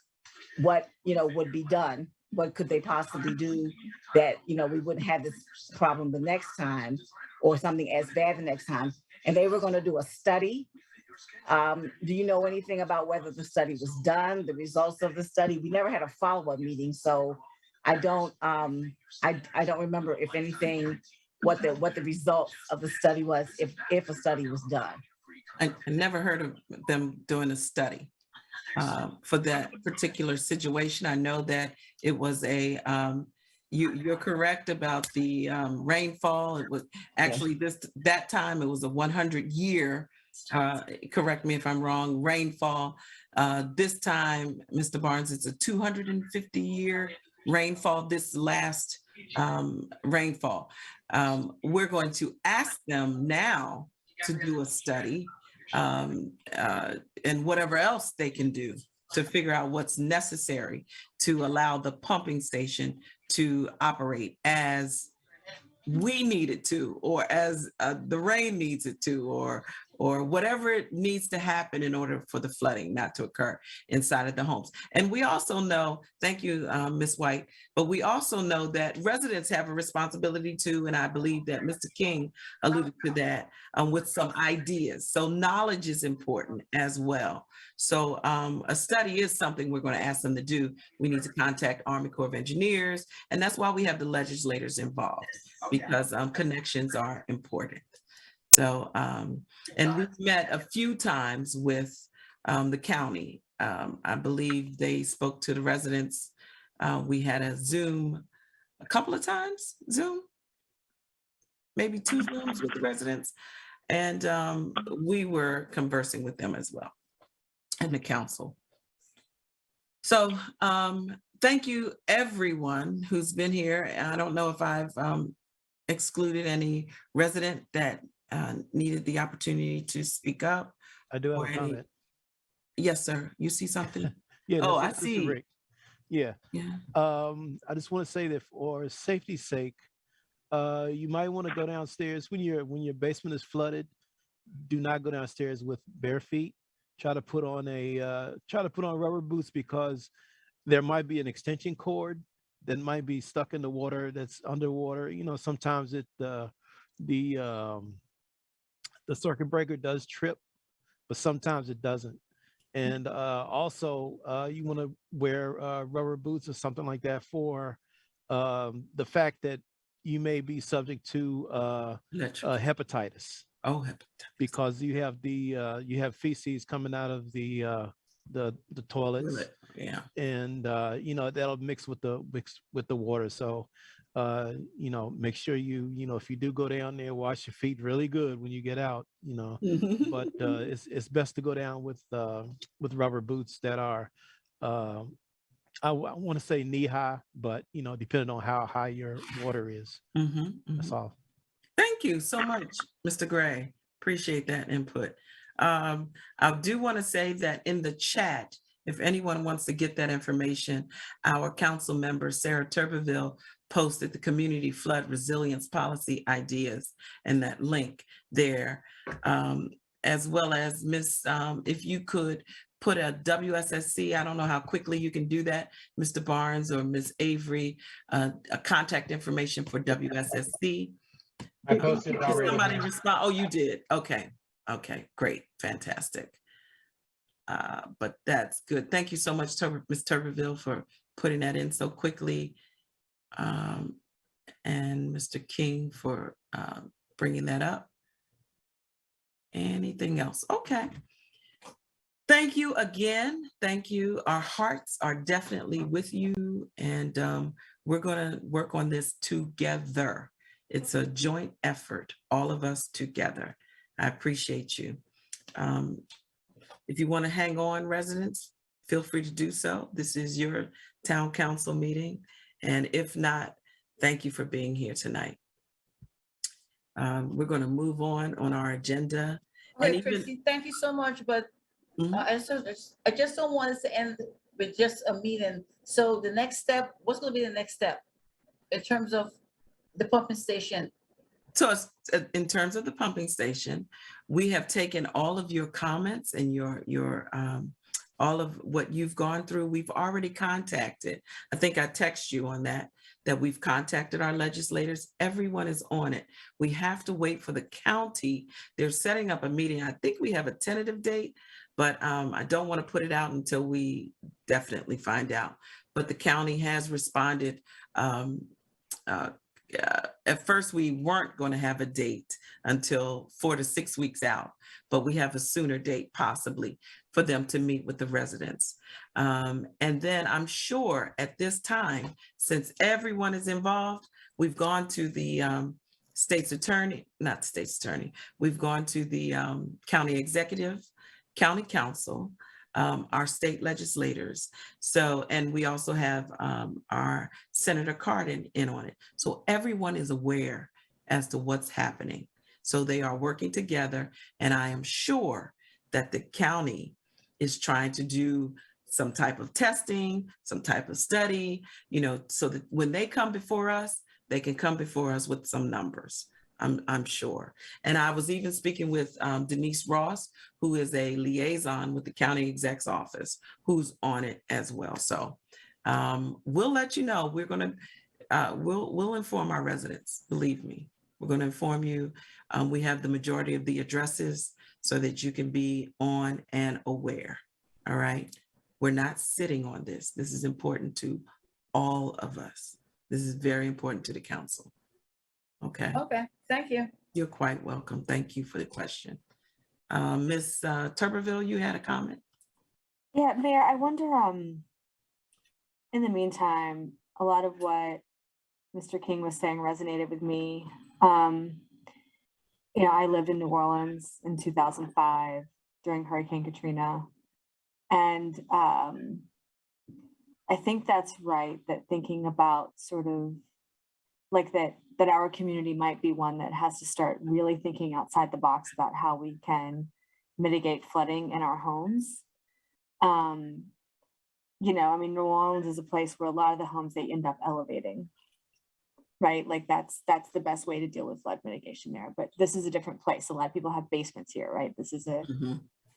what, would be done? What could they possibly do that, we wouldn't have this problem the next time or something as bad the next time? And they were going to do a study. Do you know anything about whether the study was done, the results of the study? We never had a follow-up meeting, so I don't remember if anything, what the results of the study was, if a study was done. I never heard of them doing a study for that particular situation. I know that it was you're correct about the rainfall. It was actually that time it was a 100-year, correct me if I'm wrong, rainfall. This time, Mr. Barnes, it's a 250-year rainfall, this last rainfall. We're going to ask them now to do a study and whatever else they can do to figure out what's necessary to allow the pumping station to operate as we need it to, or as the rain needs it to, or whatever it needs to happen in order for the flooding not to occur inside of the homes. And we also know, thank you, Ms. White, but we also know that residents have a responsibility too, and I believe that Mr. King alluded to that with some ideas. So knowledge is important as well. So a study is something we're going to ask them to do. We need to contact Army Corps of Engineers, and that's why we have the legislators involved, because connections are important. So, and we've met a few times with the county. I believe they spoke to the residents. We had a Zoom a couple of times, maybe 2 Zooms with the residents. And we were conversing with them as well, and the council. So thank you everyone who's been here. I don't know if I've excluded any resident that needed the opportunity to speak up. I do have or a any? comment. Yes, sir. You see something? Yeah, Oh, this I is see. Rick. Yeah. Yeah. I just want to say that for safety's sake, you might want to go downstairs when your basement is flooded. Do not go downstairs with bare feet. Try to put on rubber boots because there might be an extension cord that might be stuck in the water that's underwater. You know, sometimes the circuit breaker does trip, but sometimes it doesn't. And also, you want to wear rubber boots or something like that for the fact that you may be subject to hepatitis. Oh, hepatitis. Because you have feces coming out of the toilets. Really? Yeah. And that'll mix with the water. So make sure if you do go down there, wash your feet really good when you get out. But it's best to go down with rubber boots that are I want to say knee high, but depending on how high your water is. That's all. Thank you so much, Mr. Gray. Appreciate that input. I do want to say that in the chat, if anyone wants to get that information, our council member, Sarah Tuberville, posted the community flood resilience policy ideas and that link there, as well as if you could put a WSSC, I don't know how quickly you can do that, Mr. Barnes or Ms. Avery, a contact information for WSSC. I posted it Did already. somebody respond? Oh, you did. Okay. Okay, great. Fantastic. But that's good. Thank you so much, Ms. Tuberville, for putting that in so quickly. And Mr. King for bringing that up. Anything else? Okay. Thank you again. Thank you. Our hearts are definitely with you. And we're going to work on this together. It's a joint effort, all of us together. I appreciate you. If you want to hang on, residents, feel free to do so. This is your town council meeting. And if not, thank you for being here tonight. We're going to move on our agenda. Okay, Christy, thank you so much, but I just don't want us to end with just a meeting. So the next step, what's going to be the next step in terms of the pumping station? So in terms of the pumping station, we have taken all of your comments and your all of what you've gone through. We've already contacted. I think I text you on that we've contacted our legislators. Everyone is on it. We have to wait for the county. They're setting up a meeting. I think we have a tentative date, but I don't want to put it out until we definitely find out. But the county has responded. At first, we weren't going to have a date until 4 to 6 weeks out, but we have a sooner date possibly for them to meet with the residents. And then I'm sure at this time, since everyone is involved, we've gone to the state's attorney, not the state's attorney, we've gone to the county executive, county council, our state legislators. So, and we also have our Senator Cardin in on it. So everyone is aware as to what's happening. So they are working together, and I am sure that the county is trying to do some type of testing, some type of study, so that when they come before us, they can come before us with some numbers. I'm sure. And I was even speaking with Denise Ross, who is a liaison with the county exec's office, who's on it as well. So we'll let you know. We're going to, we'll inform our residents, believe me. We're going to inform you. We have the majority of the addresses so that you can be on and aware. All right. We're not sitting on this. This is important to all of us. This is very important to the council. Okay. Okay, thank you. You're quite welcome. Thank you for the question. Ms. Tuberville, you had a comment? Yeah, Mayor, I wonder, in the meantime, a lot of what Mr. King was saying resonated with me. I lived in New Orleans in 2005 during Hurricane Katrina. And I think that's right, that thinking about sort of like that our community might be one that has to start really thinking outside the box about how we can mitigate flooding in our homes. You know, I mean, New Orleans is a place where a lot of the homes, they end up elevating, right? Like that's the best way to deal with flood mitigation there. But this is a different place. A lot of people have basements here, right? This is a,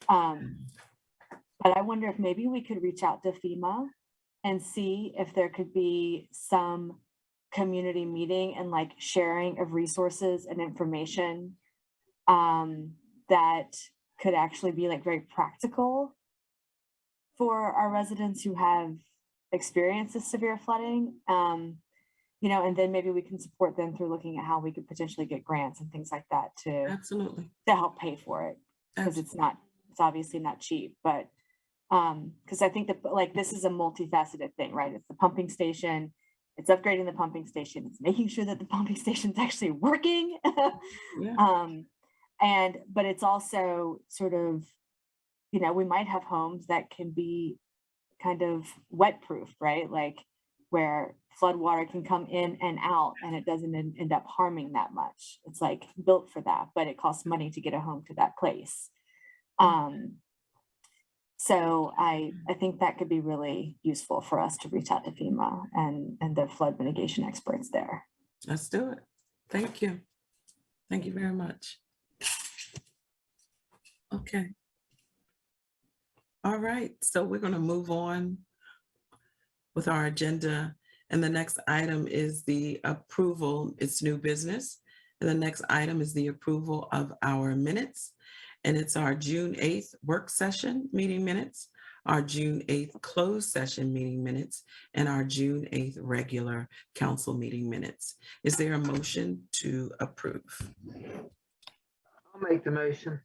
but I wonder if maybe we could reach out to FEMA and see if there could be some community meeting and like sharing of resources and information that could actually be like very practical for our residents who have experienced this severe flooding. You know, and then maybe we can support them through looking at how we could potentially get grants and things like that to Absolutely. to help pay for it, because it's obviously not cheap, but because I think that like this is a multifaceted thing, right? It's the pumping station, it's upgrading the pumping station, it's making sure that the pumping station's actually working. But it's also sort of, you know, we might have homes that can be kind of wet proof, right? Like where flood water can come in and out and it doesn't end up harming that much. It's like built for that, but it costs money to get a home to that place. So I think that could be really useful for us to reach out to FEMA and the flood mitigation experts there. Let's do it. Thank you. Thank you very much. Okay. All right, so we're going to move on with our agenda. And the next item is the approval. It's new business. And the next item is the approval of our minutes. And it's our June 8th work session meeting minutes, our June 8th closed session meeting minutes, and our June 8th regular council meeting minutes. Is there a motion to approve? I'll make the motion.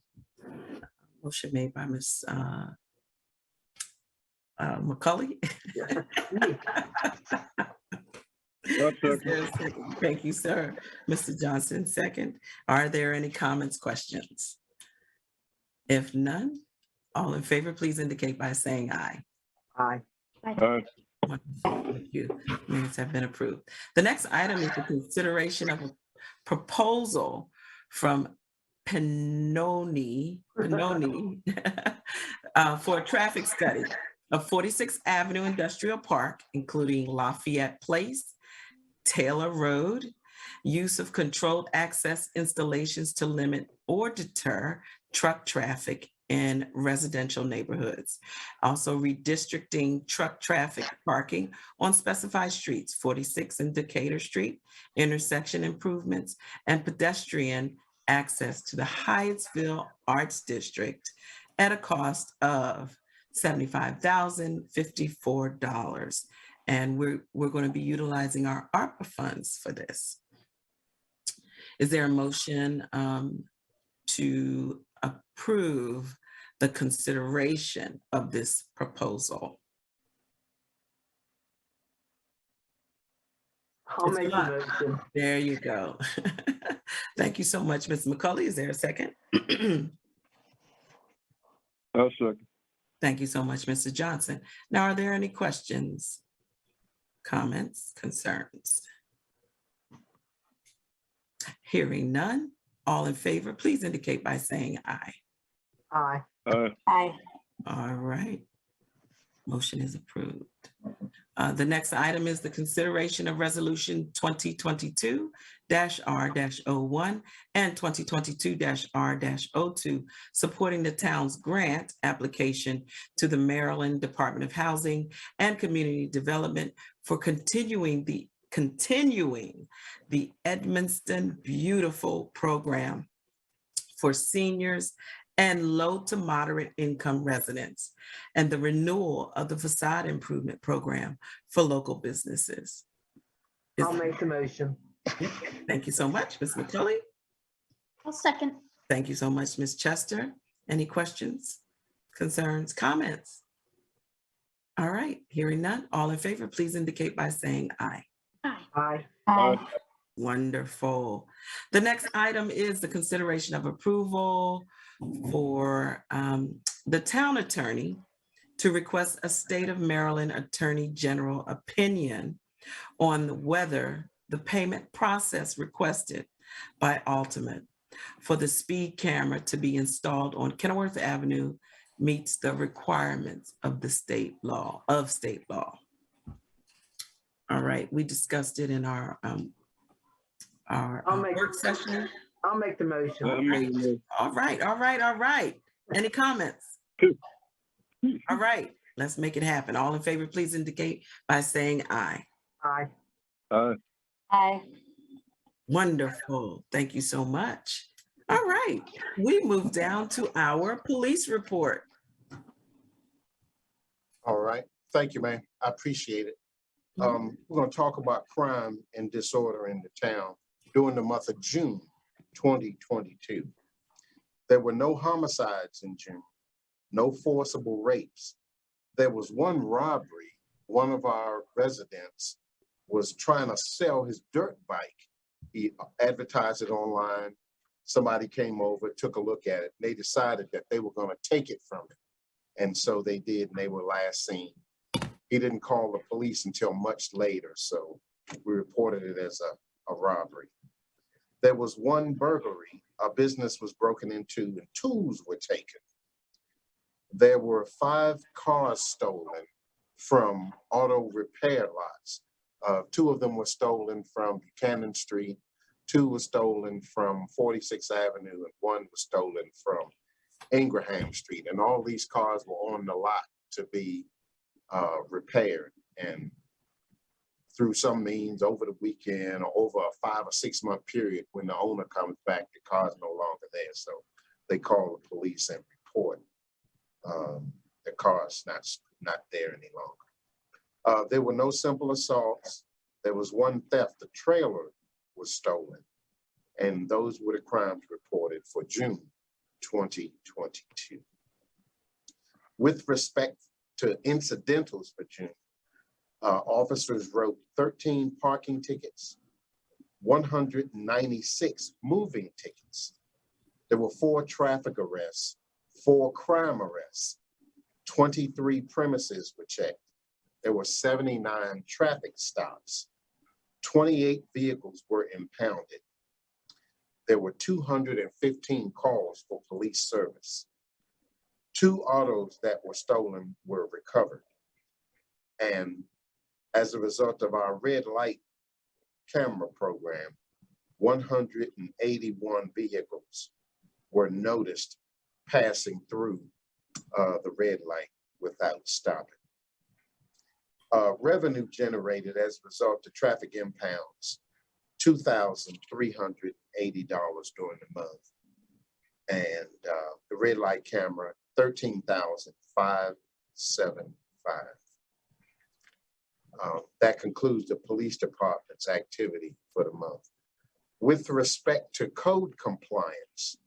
Motion made by Ms. McCulley. Thank you, sir. Mr. Johnson, second. Are there any comments, questions? If none, all in favor, please indicate by saying aye. Aye. Aye. Thank you. Minutes have been approved. The next item is the consideration of a proposal from Pennoni for a traffic study of 46th Avenue Industrial Park, including Lafayette Place, Taylor Road, use of controlled access installations to limit or deter truck traffic in residential neighborhoods. Also redistricting truck traffic parking on specified streets, 46 and Decatur Street, intersection improvements, and pedestrian access to the Hyattsville Arts District at a cost of $75,054. And we're going to be utilizing our ARPA funds for this. Is there a motion to approve the consideration of this proposal? I'll make the motion. There you go. Thank you so much, Ms. McCulley. Is there a second? I'll second. Thank you so much, Mr. Johnson. Now, are there any questions, comments, concerns? Hearing none, all in favor, please indicate by saying aye. Aye. Aye. Aye. All right. Motion is approved. The next item is the consideration of resolution 2022-R-01 and 2022-R-02, supporting the town's grant application to the Maryland Department of Housing and Community Development for continuing the Edmonston Beautiful program for seniors and low to moderate income residents, and the renewal of the facade improvement program for local businesses. I'll make the motion. Thank you so much, Ms. McCulley. I'll second. Thank you so much, Ms. Chester. Any questions, concerns, comments? All right, hearing none, all in favor, please indicate by saying aye. Aye. Aye. Aye. Wonderful. The next item is the consideration of approval for the town attorney to request a state of Maryland Attorney General opinion on whether the payment process requested by Ultimate for the speed camera to be installed on Kenilworth Avenue meets the requirements of the state law. All right, we discussed it in our work session. I'll make the motion. All right. Any comments? All right, let's make it happen. All in favor, please indicate by saying aye. Aye. Aye. Wonderful. Thank you so much. All right, we move down to our police report. All right. Thank you, man. I appreciate it. We're going to talk about crime and disorder in the town during the month of June 2022. There were no homicides in June, no forcible rapes. There was one robbery. One of our residents was trying to sell his dirt bike. He advertised it online. Somebody came over, took a look at it. And they decided that they were going to take it from him. And so they did, and they were last seen. He didn't call the police until much later, so we reported it as a robbery. There was one burglary. A business was broken into and tools were taken. There were 5 cars stolen from auto repair lots. 2 of them were stolen from Buchanan Street, 2 were stolen from 46th Avenue, and 1 was stolen from Ingraham Street. And all these cars were on the lot to be repaired. And through some means over the weekend or over a 5 or 6 month period, when the owner comes back, the car's no longer there. So they call the police and report the car's not there any longer. There were no simple assaults. There was one theft. The trailer was stolen. And those were the crimes reported for June 2022. With respect to incidentals for June, officers wrote 13 parking tickets, 196 moving tickets. There were 4 traffic arrests, 4 crime arrests, 23 premises were checked. There were 79 traffic stops. 28 vehicles were impounded. There were 215 calls for police service. 2 autos that were stolen were recovered. And as a result of our red light camera program, 181 vehicles were noticed passing through the red light without stopping. Revenue generated as a result of traffic impounds, $2,380 during the month. And the red light camera, $13,575. That concludes the police department's activity for the month. With respect to code compliance,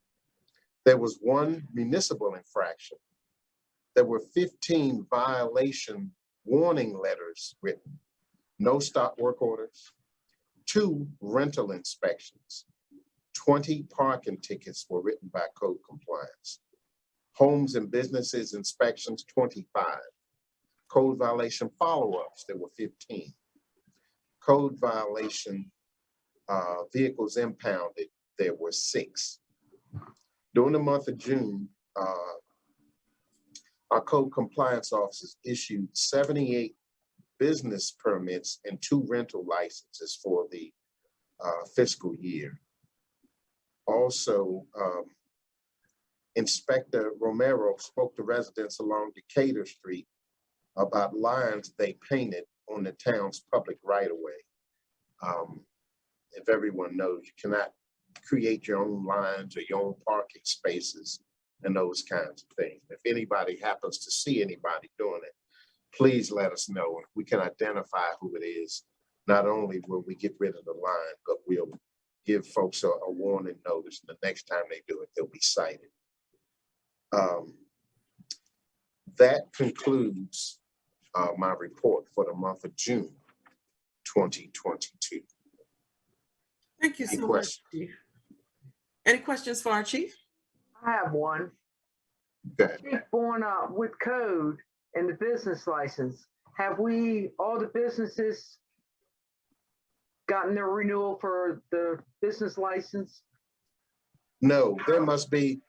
there was 1 municipal infraction. There were 15 violation warning letters written, no stop work orders, 2 rental inspections, 20 parking tickets were written by code compliance, homes and businesses inspections, 25, code violation follow-ups, there were 15, code violation vehicles impounded, there were 6. During the month of June, our code compliance officers issued 78 business permits and 2 rental licenses for the fiscal year. Also, Inspector Romero spoke to residents along Decatur Street about lines they painted on the town's public right-of-way. If everyone knows, you cannot create your own lines or your own parking spaces and those kinds of things. If anybody happens to see anybody doing it, please let us know. If we can identify who it is, not only will we get rid of the line, but we'll give folks a warning notice. And the next time they do it, they'll be cited. That concludes my report for the month of June 2022. Thank you so much, Chief. Any questions for our chief? I have one. Good. Chief, with code and the business license, have all the businesses gotten their renewal for the business license? No, there must be,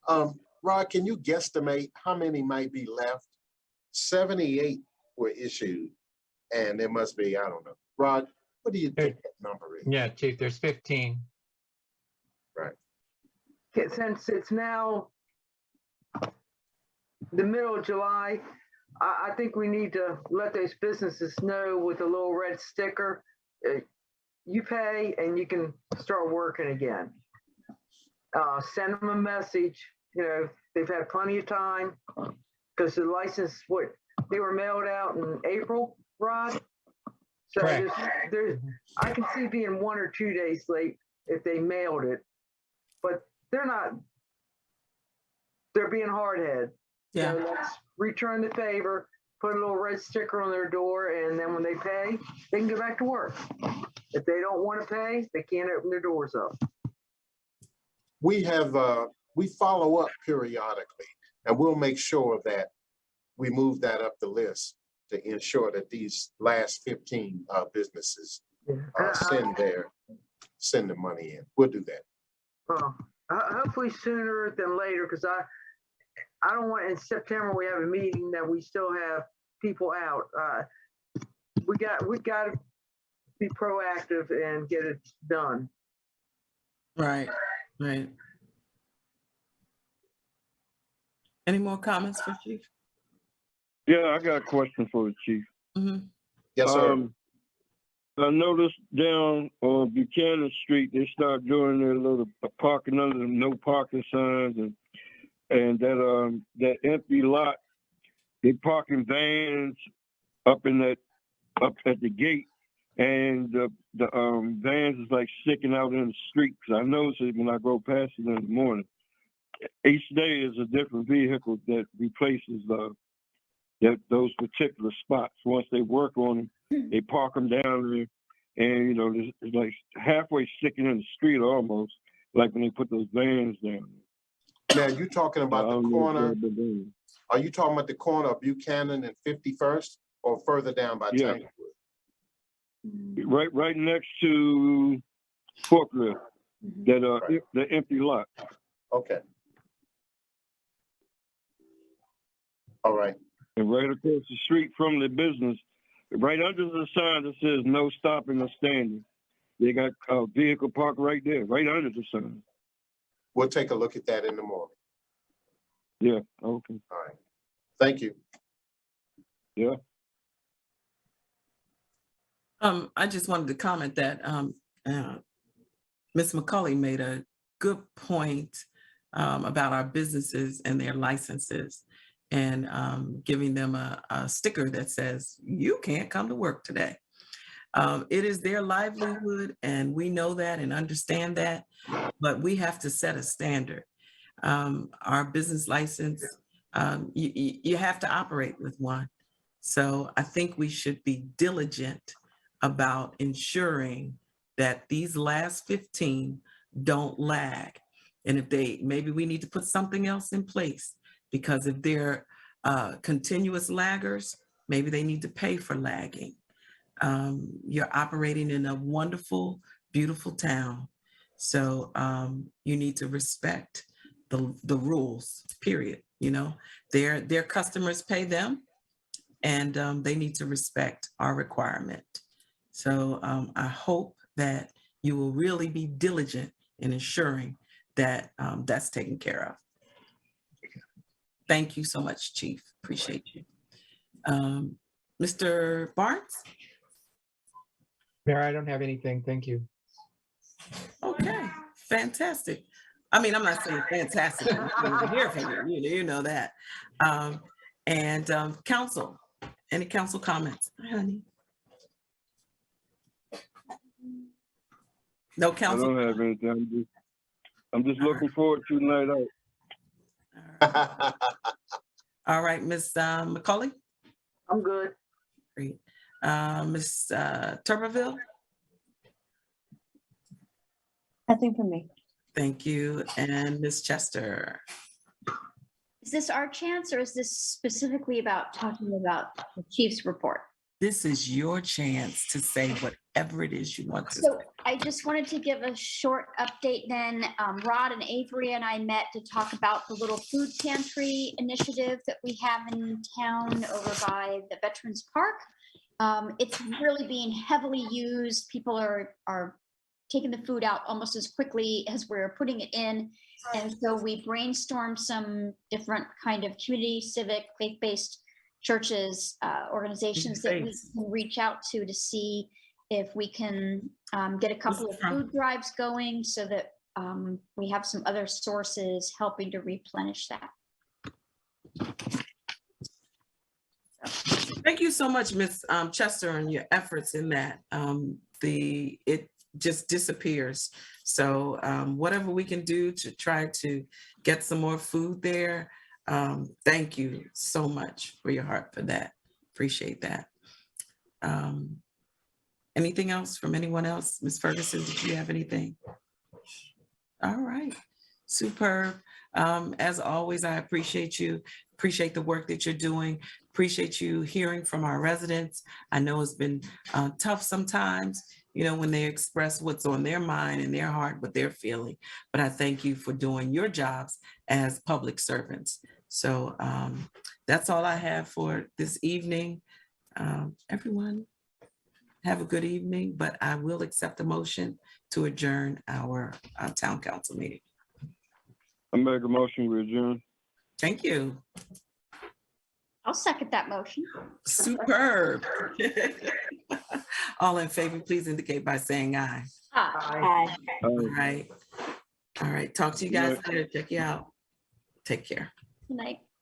Rod, can you guesstimate how many might be left? 78 were issued, and there must be, I don't know. Rod, what do you think that number is? Yeah, Chief, there's 15. Right. Since it's now the middle of July, I think we need to let those businesses know with a little red sticker, you pay and you can start working again. Send them a message, they've had plenty of time because the license, they were mailed out in April, Rod? So Correct. I can see being 1 or 2 days late if they mailed it, but they're being hardhead. Yeah. So let's return the favor, put a little red sticker on their door, and then when they pay, they can go back to work. If they don't want to pay, they can't open their doors up. We follow up periodically, and we'll make sure that we move that up the list to ensure that these last 15 businesses send the money in. We'll do that. Hopefully sooner than later, because I don't want in September we have a meeting that we still have people out. We got to be proactive and get it done. Right. Any more comments for Chief? Yeah, I got a question for the chief. Mm-hmm. Yes, sir. I noticed down on Buchanan Street, they start doing their little parking under the no parking signs, and that empty lot, they parking vans up at the gate, and the vans is like sticking out in the street. Cause I notice it when I go past it in the morning. Each day is a different vehicle that replaces those particular spots. Once they work on them, they park them down there, and it's like halfway sticking in the street almost, like when they put those vans down. Now, you talking about the corner? Are you talking about the corner of Buchanan and 51st, or further down by Tanglewood? Right next to Forklift, the empty lot. Okay. All right. And right across the street from the business, right under the sign that says no stopping or standing, they got a vehicle parked right there, right under the sign. We'll take a look at that in the morning. Yeah, okay. All right. Thank you. Yeah. I just wanted to comment that Ms. McCulley made a good point about our businesses and their licenses, and giving them a sticker that says, you can't come to work today. It is their livelihood, and we know that and understand that, but we have to set a standard. Our business license, you have to operate with one. So I think we should be diligent about ensuring that these last 15 don't lag. And if maybe we need to put something else in place, because if they're continuous laggers, maybe they need to pay for lagging. You're operating in a wonderful, beautiful town. So you need to respect the rules, period. Their customers pay them, and they need to respect our requirement. So I hope that you will really be diligent in ensuring that that's taken care of. Thank you so much, Chief. Appreciate you. Mr. Barnes? Mayor, I don't have anything. Thank you. Okay, fantastic. I mean, I'm not saying fantastic. I'm here from you. You know that. And council, any council comments? Hi, honey. No council? I don't have anything. I'm just looking forward to night out. All right, Ms. McCulley? I'm good. Great. Ms. Tuberville? Nothing from me. Thank you. And Ms. Chester? Is this our chance, or is this specifically about talking about the chief's report? This is your chance to say whatever it is you want to. So I just wanted to give a short update then. Rod and Avery and I met to talk about the little food pantry initiative that we have in town over by the Veterans Park. It's really being heavily used. People are taking the food out almost as quickly as we're putting it in. And so we brainstormed some different kind of community, civic, faith-based churches, organizations that we can reach out to see if we can get a couple of food drives going so that we have some other sources helping to replenish that. Thank you so much, Ms. Chester, and your efforts in that. It just disappears. So whatever we can do to try to get some more food there, thank you so much for your heart for that. Appreciate that. Anything else from anyone else? Ms. Ferguson, did you have anything? All right, superb. As always, I appreciate you, appreciate the work that you're doing, appreciate you hearing from our residents. I know it's been tough sometimes, you know, when they express what's on their mind and their heart, what they're feeling. But I thank you for doing your jobs as public servants. So that's all I have for this evening. Everyone, have a good evening, but I will accept the motion to adjourn our town council meeting. I make a motion to adjourn. Thank you. I'll second that motion. Superb. All in favor, please indicate by saying aye. Aye. All right. All right. Talk to you guys later. Check you out. Take care. Good night.